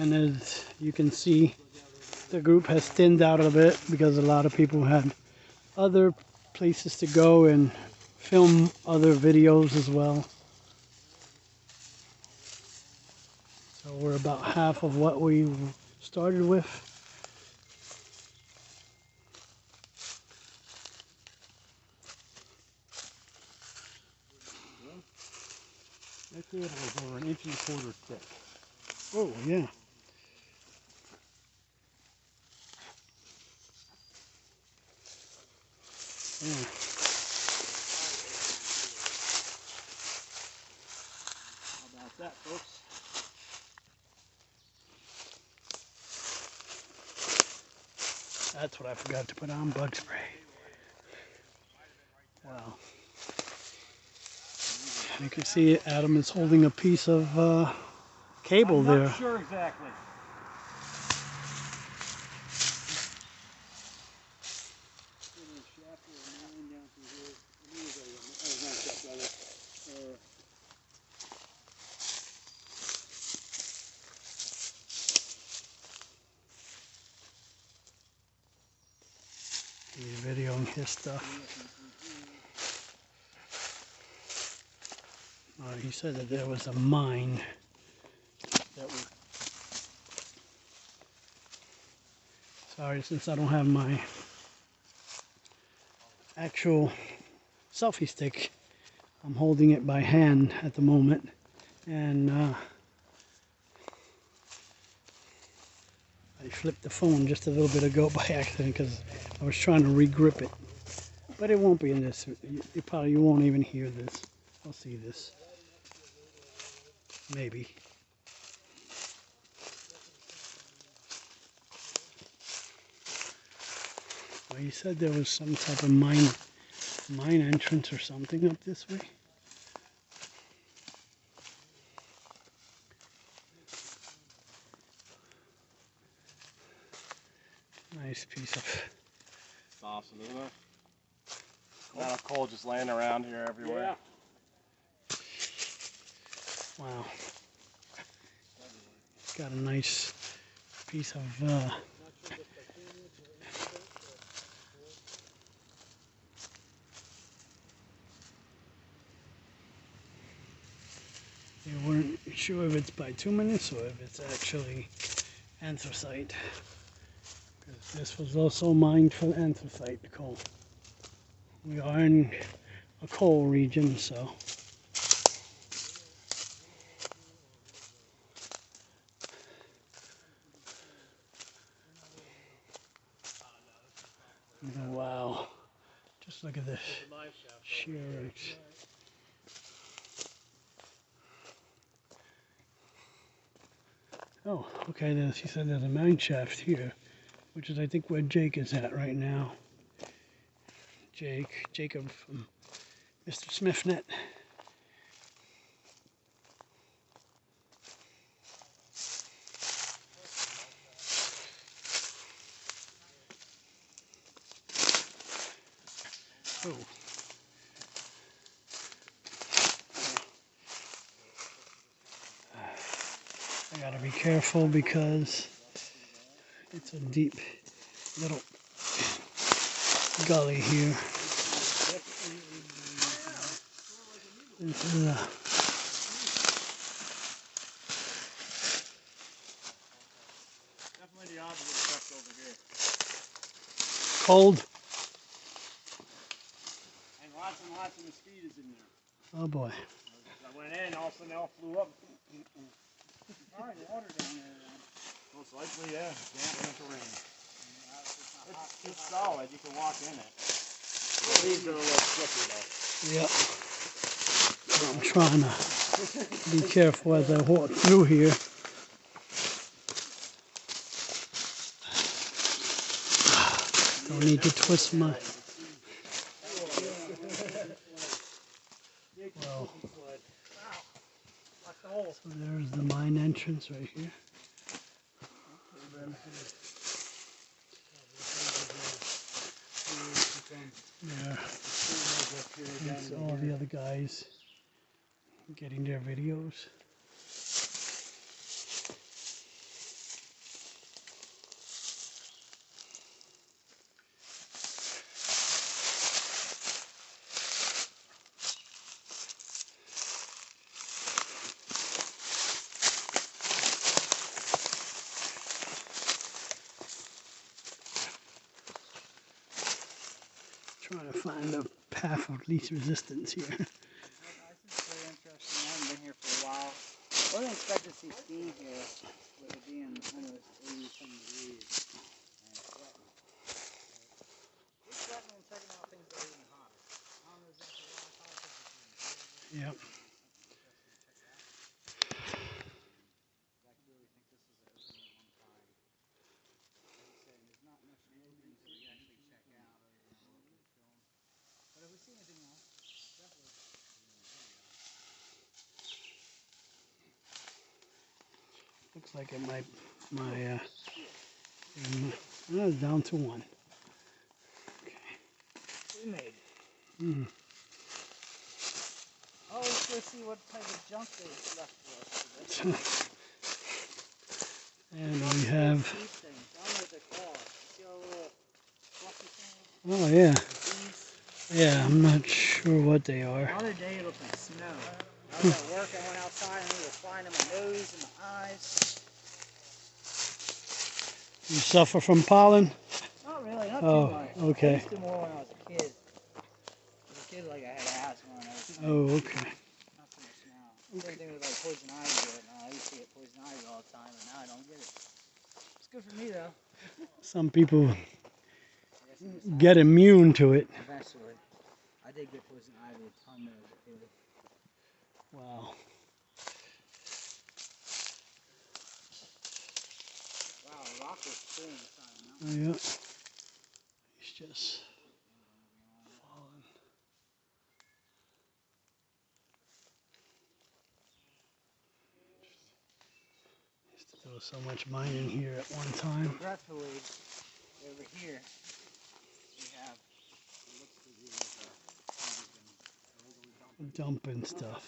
And as you can see, the group has thinned out a bit because a lot of people had other places to go and film other videos as well. So we're about half of what we started with. That cable was over 1.25 inches thick. Oh, yeah. Yeah. How about that, folks? That's what I forgot to put on, bug spray. Wow. You can see Adam is holding a piece of cable I'm there. not sure exactly. He's videoing his stuff. He said that there was a mine that was... Sorry, since I don't have my actual selfie stick, I'm holding it by hand at the moment, and I flipped the phone just a little bit ago by accident because I was trying to re-grip it. But it won't be in this. You won't even hear this. I'll see this. Maybe. Well, you said there was some type of mine entrance or something up this way. Nice piece of... It's awesome, isn't it? Amount of coal just laying around here everywhere. Yeah. Wow. It's got a nice piece of... You weren't sure if it's bituminous or if it's actually anthracite. 'Cause this was also mined for anthracite coal. We are in a coal region, so. Wow. Just look at this sheer edge. Oh, okay, then she said there's a mine shaft here, which is I think where Jake is at right now. Jacob from Mr. SmithNet. Oh. I gotta be careful because it's a deep little gully here. This is Definitely the opposite effect over here. cold. And lots of mosquitoes in there. Oh boy. I went in, all of a sudden they all flew up. Alright, water down there then. Most likely, yeah. Damp winter rain. It's solid, you can walk in it. The leaves are a little slippery though. Yep. So I'm trying to be careful as I walk through here. Don't need to twist my. Well, so there's the mine entrance right here. There. That's all the other guys getting their videos. Trying to find the path of least resistance here. This is very interesting. I haven't been here for a while. I wasn't expecting to see Steve here with it being almost 80-some degrees and sweating. He's sweating and checking out things that are even hotter. I don't know exactly why it's hot. Yep. I really think this is an opening on the time. Like I said, there's not much openings that we actually check out other than our local film. But if we see anything else, definitely. Looks like it might, it's down to one. We made it. Mm. Oh, let's go see what type of junk they left for us. And we have, These things. I don't know what they're called. See all the little fluffy things? oh yeah, These. yeah, I'm not sure what they are. The other day it looked like snow. I was at work, I went outside and they were flying in my nose and my eyes. You suffer from pollen? Not really, not Oh, too much. okay. I used to more when I was a kid. As a kid, like I had asthma and everything. Oh, okay. Not so much now. Same thing with like poison ivy. I used to get poison ivy all the time, and now I don't get it. It's good for me though. Some people get immune to it. Eventually. I did get poison ivy a ton though as a kid. Wow. Wow, the rock was cool inside the mountain. Oh, yeah. He's just falling. Used to do so much mining here at one time. Regretfully, over here, we have Dumping stuff.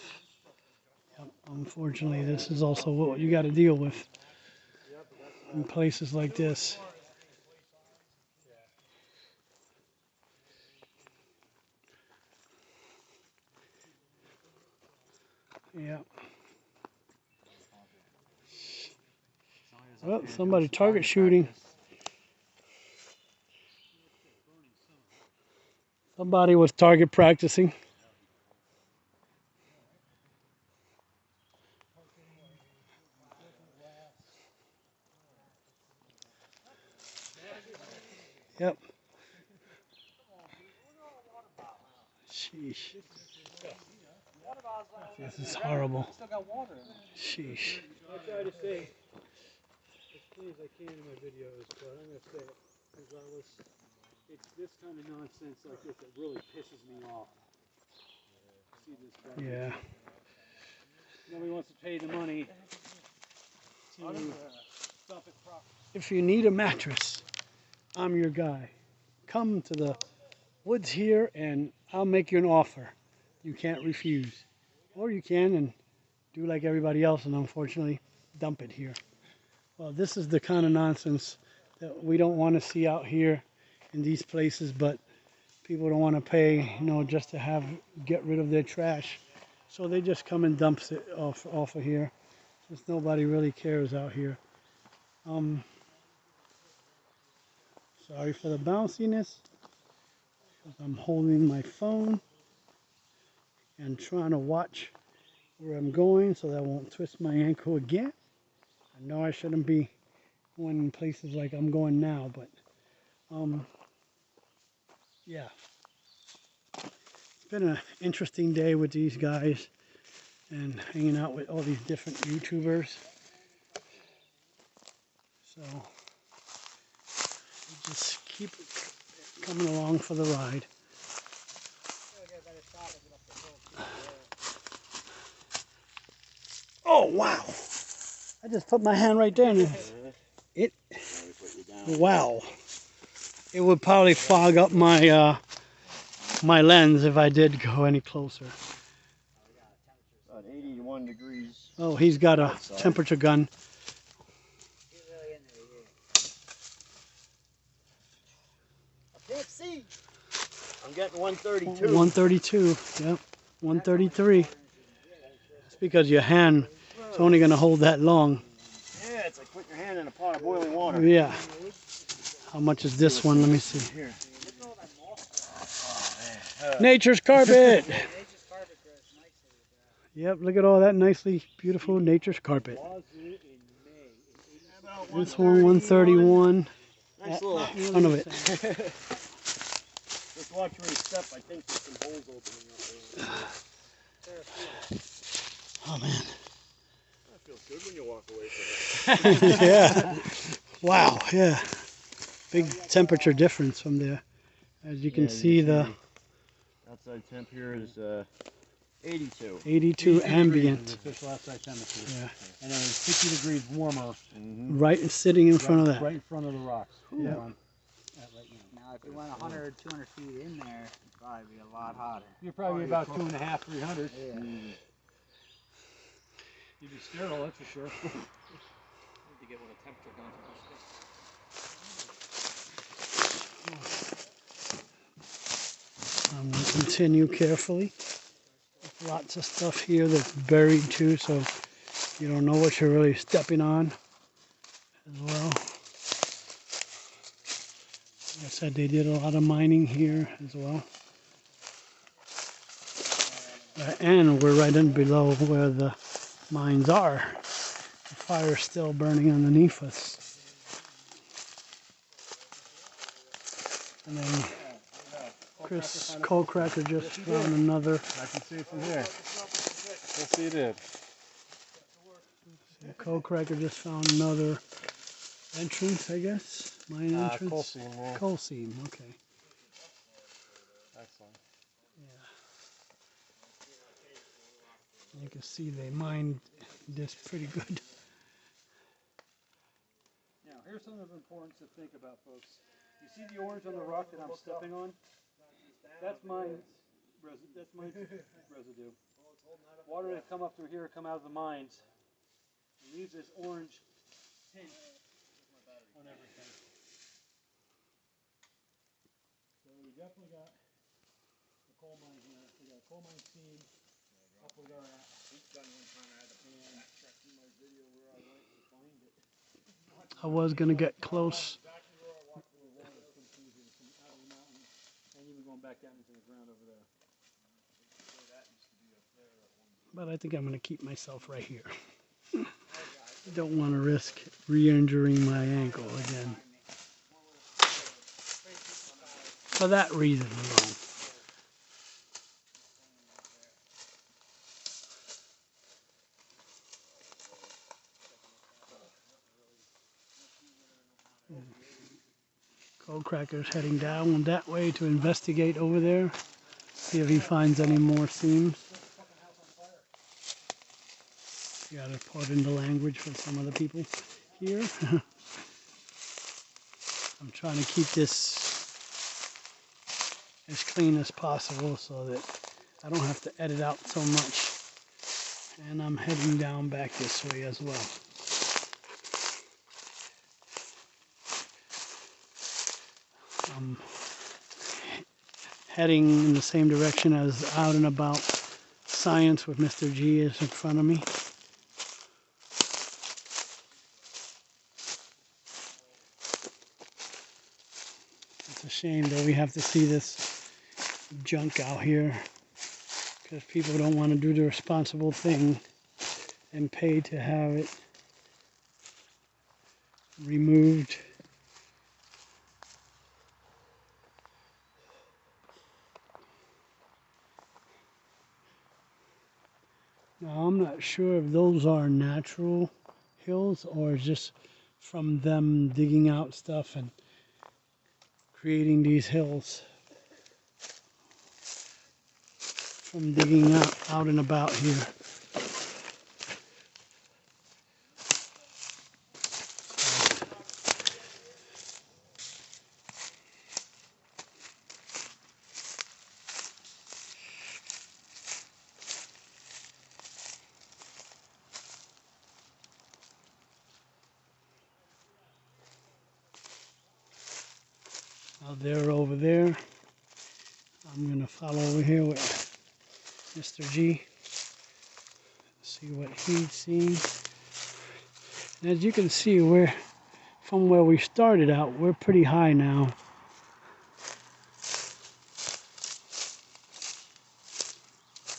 Yep. Unfortunately, this is also what you got to deal with in places like this. Yeah. Well, somebody target shooting. Somebody was target practicing. Yep. Sheesh. This is horrible. still got water in it. Sheesh. I try to say as clean as I can in my videos, but I'm going to say it regardless. It's this kind of nonsense like this that really pisses me off. See this guy? Yeah. Nobody wants to pay the money to dump it properly. If you need a mattress, I'm your guy. Come to the woods here and I'll make you an offer. You can't refuse. Or you can and do like everybody else and unfortunately dump it here. Well, this is the kind of nonsense that we don't want to see out here in these places, but people don't want to pay, just to get rid of their trash. So they just come and dumps it off of here. Just nobody really cares out here. Sorry for the bounciness. I'm holding my phone and trying to watch where I'm going so that I won't twist my ankle again. I know I shouldn't be going in places like I'm going now, but yeah. It's been an interesting day with these guys and hanging out with all these different YouTubers. So just keep coming along for the ride. Oh wow! I just put my hand right there and wow. It would probably fog up my my lens if I did go any closer. About 81 degrees. Oh, he's got a temperature gun. I can't see. I'm getting 132. 132, yep. 133. That's because your hand is only going to hold that long. Yeah, it's like putting your hand in a pot of boiling water. Yeah. How much is this one? Let me see. Here. Nature's carpet. Yep, look at all that nicely beautiful nature's carpet. This one, 131. Nice little Front of it. Just watch where you step. I think there's some holes opening up there. Oh man. That feels good when you walk away from it. Yeah. Wow, yeah. Big temperature difference from there. As you can see, the outside temp here is 82. 82 ambient. The official outside temperature. Yeah. And then it's 50 degrees warmer. Right sitting in front of that. Right in front of the rocks. Yeah. Now, if you went 100, 200 feet in there, it'd probably be a lot hotter. You're probably about 250, 300. Yeah. You'd be sterile, that's for sure. Need to get one of temperature guns. I'm going to continue carefully. Lots of stuff here that's buried too, so you don't know what you're really stepping on as well. Like I said, they did a lot of mining here as well. And we're right in below where the mines are. The fire's still burning underneath us. And then Chris Coalcracker just found another. I can see it from here. We'll see it in. Coalcracker just found another entrance, I guess. Mine entrance. Coal seam, yeah. Coal seam, okay. Excellent. Yeah. You can see they mined this pretty good. Now, here's something of importance to think about, folks. You see the orange on the rock that I'm stepping on? That's my residue. Water that come up through here, come out of the mines, it leaves this orange tint on everything. So we definitely got the coal mine here. We got a coal mine seam up with our my video where I went to find it. I was going to get close, And even going back down into the ground over there. but I think I'm going to keep myself right here. I don't want to risk re-injuring my ankle again. For that reason alone. Coalcracker's heading down that way to investigate over there. See if he finds any more seams. You gotta put in the language for some of the people here. I'm trying to keep this as clean as possible so that I don't have to edit out so much. And I'm heading down back this way as well. heading in the same direction as Out and About Science with Mr. G is in front of me. It's a shame that we have to see this junk out here because people don't want to do the responsible thing and pay to have it removed. Now I'm not sure if those are natural hills or just from them digging out stuff and creating these hills from digging out and about here. Now they're over there. I'm going to follow over here with Mr. G. See what he's seeing. And as you can see, from where we started out, we're pretty high now.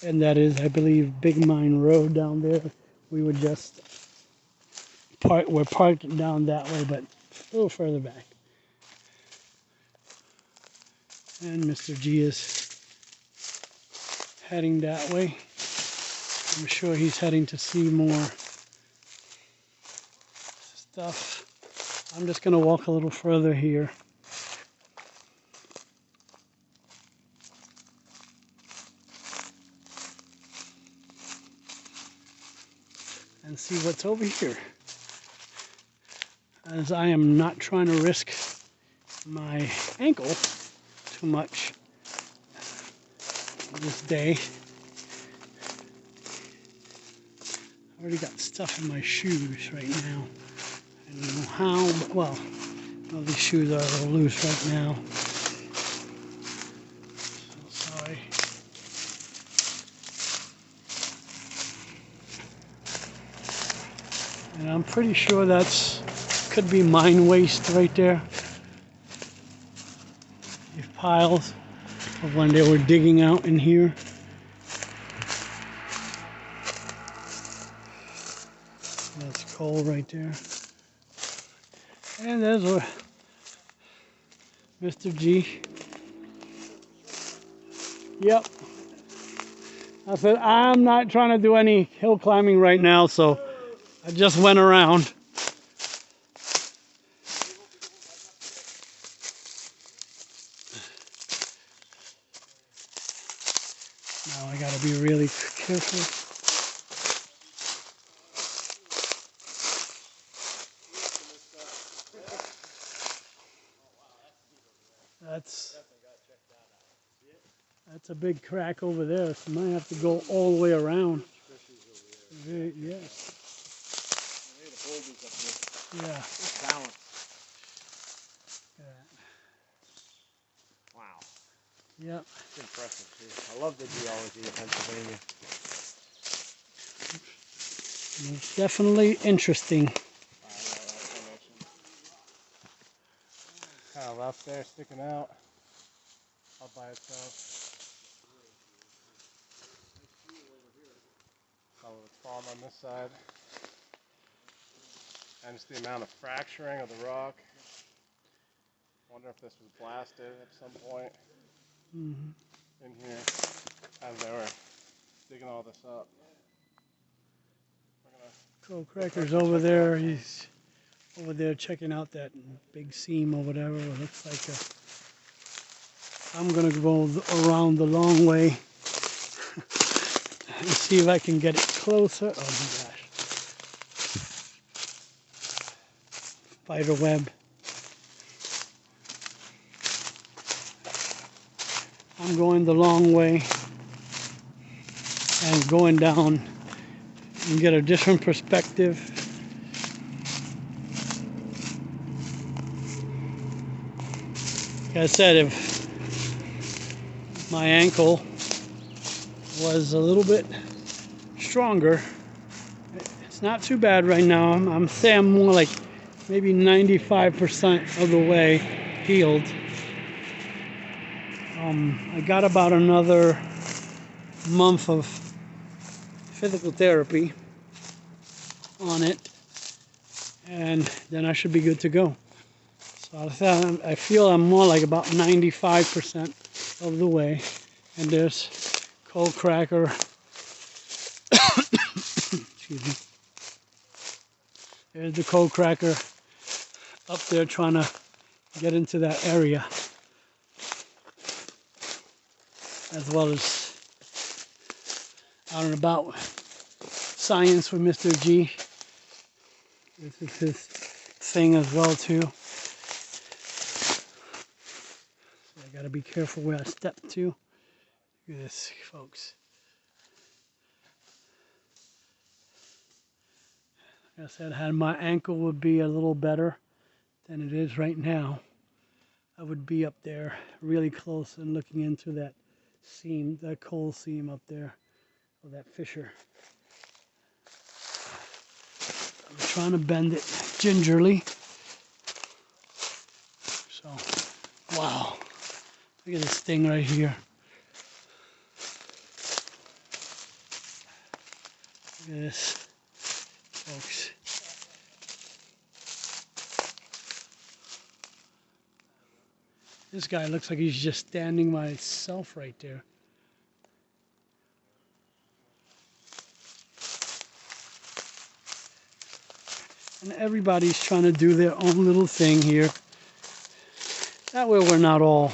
And that is, I believe, Big Mine Road down there. We were just we're parked down that way, but a little further back. And Mr. G is heading that way. I'm sure he's heading to see more stuff. I'm just going to walk a little further here. And see what's over here. As I am not trying to risk my ankle too much this day. I already got stuff in my shoes right now. I don't know how, but well, all these shoes are a little loose right now. So sorry. And I'm pretty sure that's could be mine waste right there. These piles of when they were digging out in here. That's coal right there. And there's a Mr. G. Yep. I said, I'm not trying to do any hill climbing right now, so I just went around. Now I gotta be really careful. That's a big crack over there, so I might have to go all the way around. Yes. Yeah. Balance. Wow. Yep. It's impressive too. I love the geology of Pennsylvania. It's definitely interesting. Kind of up there, sticking out, all by itself. Probably what's falling on this side. And just the amount of fracturing of the rock. Wonder if this was blasted at some point in here as they were digging all this up. Cool Cracker's over there. He's over there checking out that big seam or whatever. It looks like I'm gonna go around the long way and see if I can get it closer. Oh my gosh. Spider web. I'm going the long way and going down and get a different perspective. Like I said, my ankle was a little bit stronger. It's not too bad right now. I'm saying I'm more like maybe 95% of the way healed. I got about another month of physical therapy on it, and then I should be good to go. So I feel I'm more like about 95% of the way. And there's cold cracker. Excuse me. There's the cold cracker up there trying to get into that area, as well as out and about. Science with Mr. G. This is his thing as well too. So I gotta be careful where I step to. Look at this, folks. Like I said, had my ankle would be a little better than it is right now, I would be up there really close and looking into that seam, that coal seam up there, or that fissure. I'm trying to bend it gingerly. So, wow. Look at this thing right here. Look at this, folks. This guy looks like he's just standing by himself right there. And everybody's trying to do their own little thing here. That way we're not all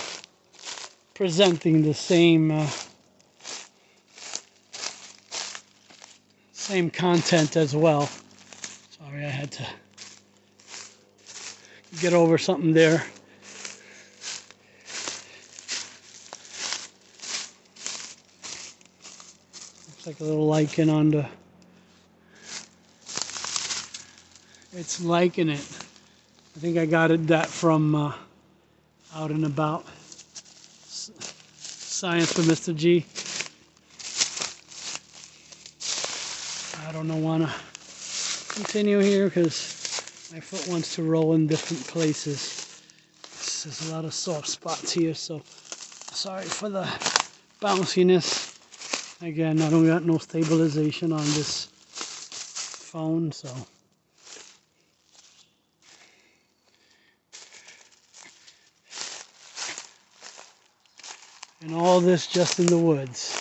presenting the same same content as well. Sorry, I had to get over something there. Looks like a little lichen on the... It's lichen it. I think I got that from out and about. Science with Mr. G. I don't want to continue here because my foot wants to roll in different places. There's a lot of soft spots here, so sorry for the bounciness. Again, I don't got no stabilization on this phone, so. And all this just in the woods.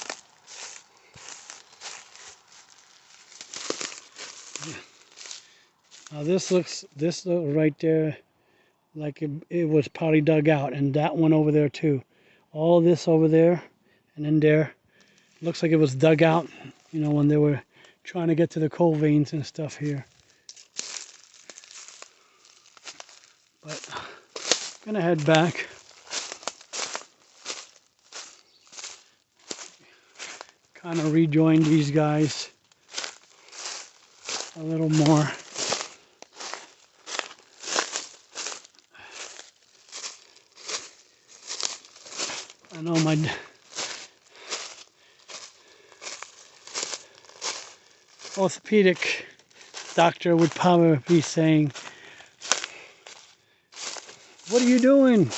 Now this looks right there like it was probably dug out, and that one over there too. All this over there and in there looks like it was dug out, you know, when they were trying to get to the coal veins and stuff here. But I'm gonna head back. Kind of rejoin these guys a little more. I know my orthopedic doctor would probably be saying, "What are you doing?"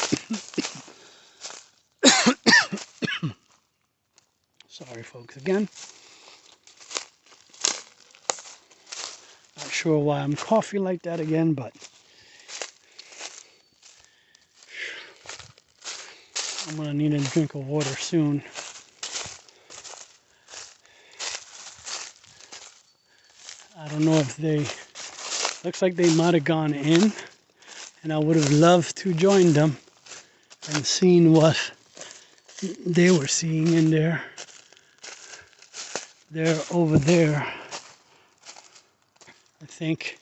Sorry, folks, again. Not sure why I'm coughing like that again, but I'm gonna need a drink of water soon. I don't know if they, looks like they might have gone in, and I would have loved to join them and seen what they were seeing in there. They're over there. I think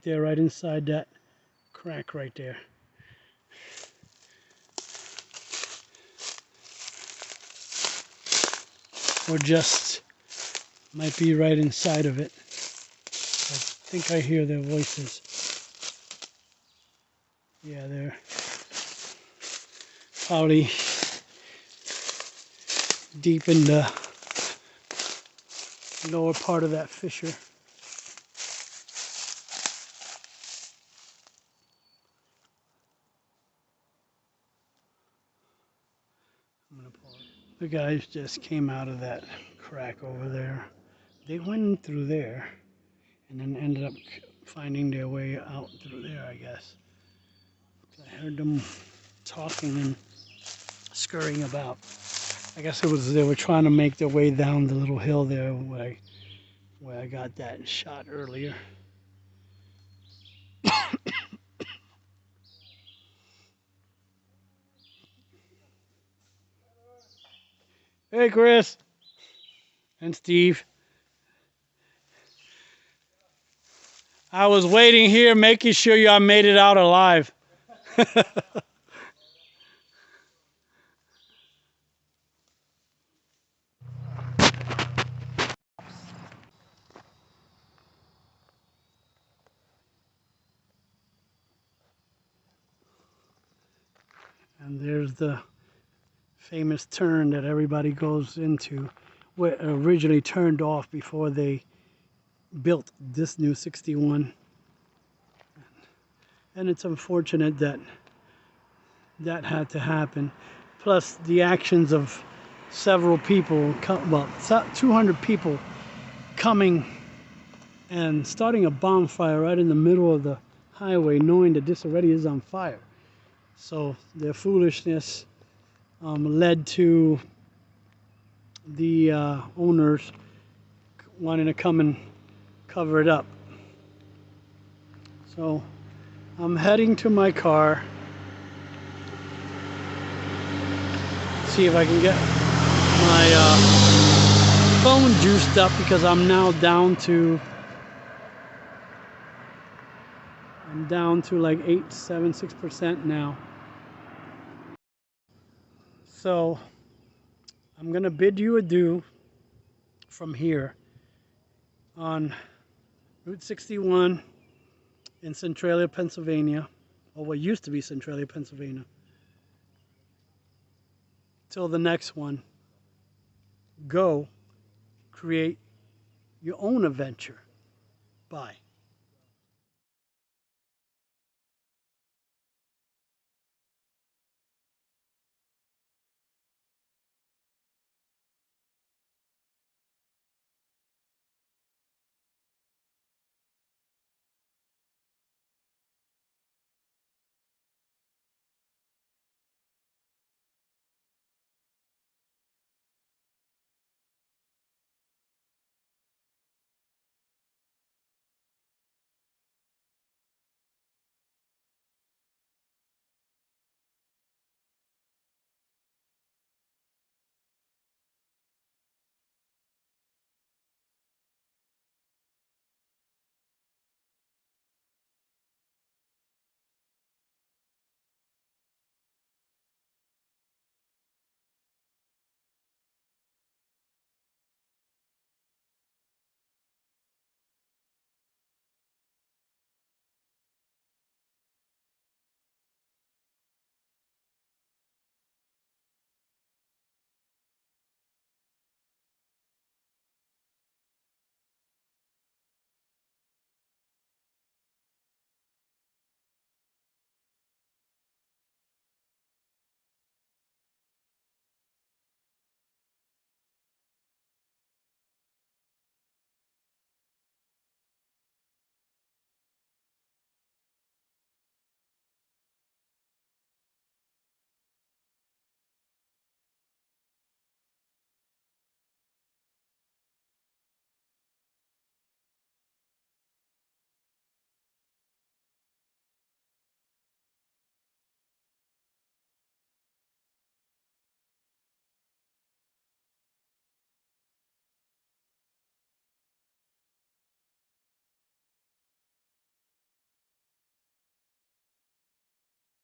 they're right inside that crack right there. Or just might be right inside of it. I think I hear their voices. Yeah, they're probably deep in the lower part of that fissure. I'm gonna pause. The guys just came out of that crack over there. They went through there and then ended up finding their way out through there, I guess. I heard them talking and scurrying about. I guess it was they were trying to make their way down the little hill there where I got that shot earlier. Hey, Chris and Steve. I was waiting here, making sure y'all made it out alive. And there's the famous turn that everybody goes into, where it originally turned off before they built this new 61. And it's unfortunate that that had to happen. Plus the actions of several people, 200 people coming and starting a bonfire right in the middle of the highway, knowing that this already is on fire. So their foolishness led to the owners wanting to come and cover it up. So I'm heading to my car. See if I can get my phone juiced up, because I'm now down to like 8.76% now. So I'm gonna bid you adieu from here on Route 61 in Centralia, Pennsylvania, or what used to be Centralia, Pennsylvania. Till the next one, go create your own adventure. Bye.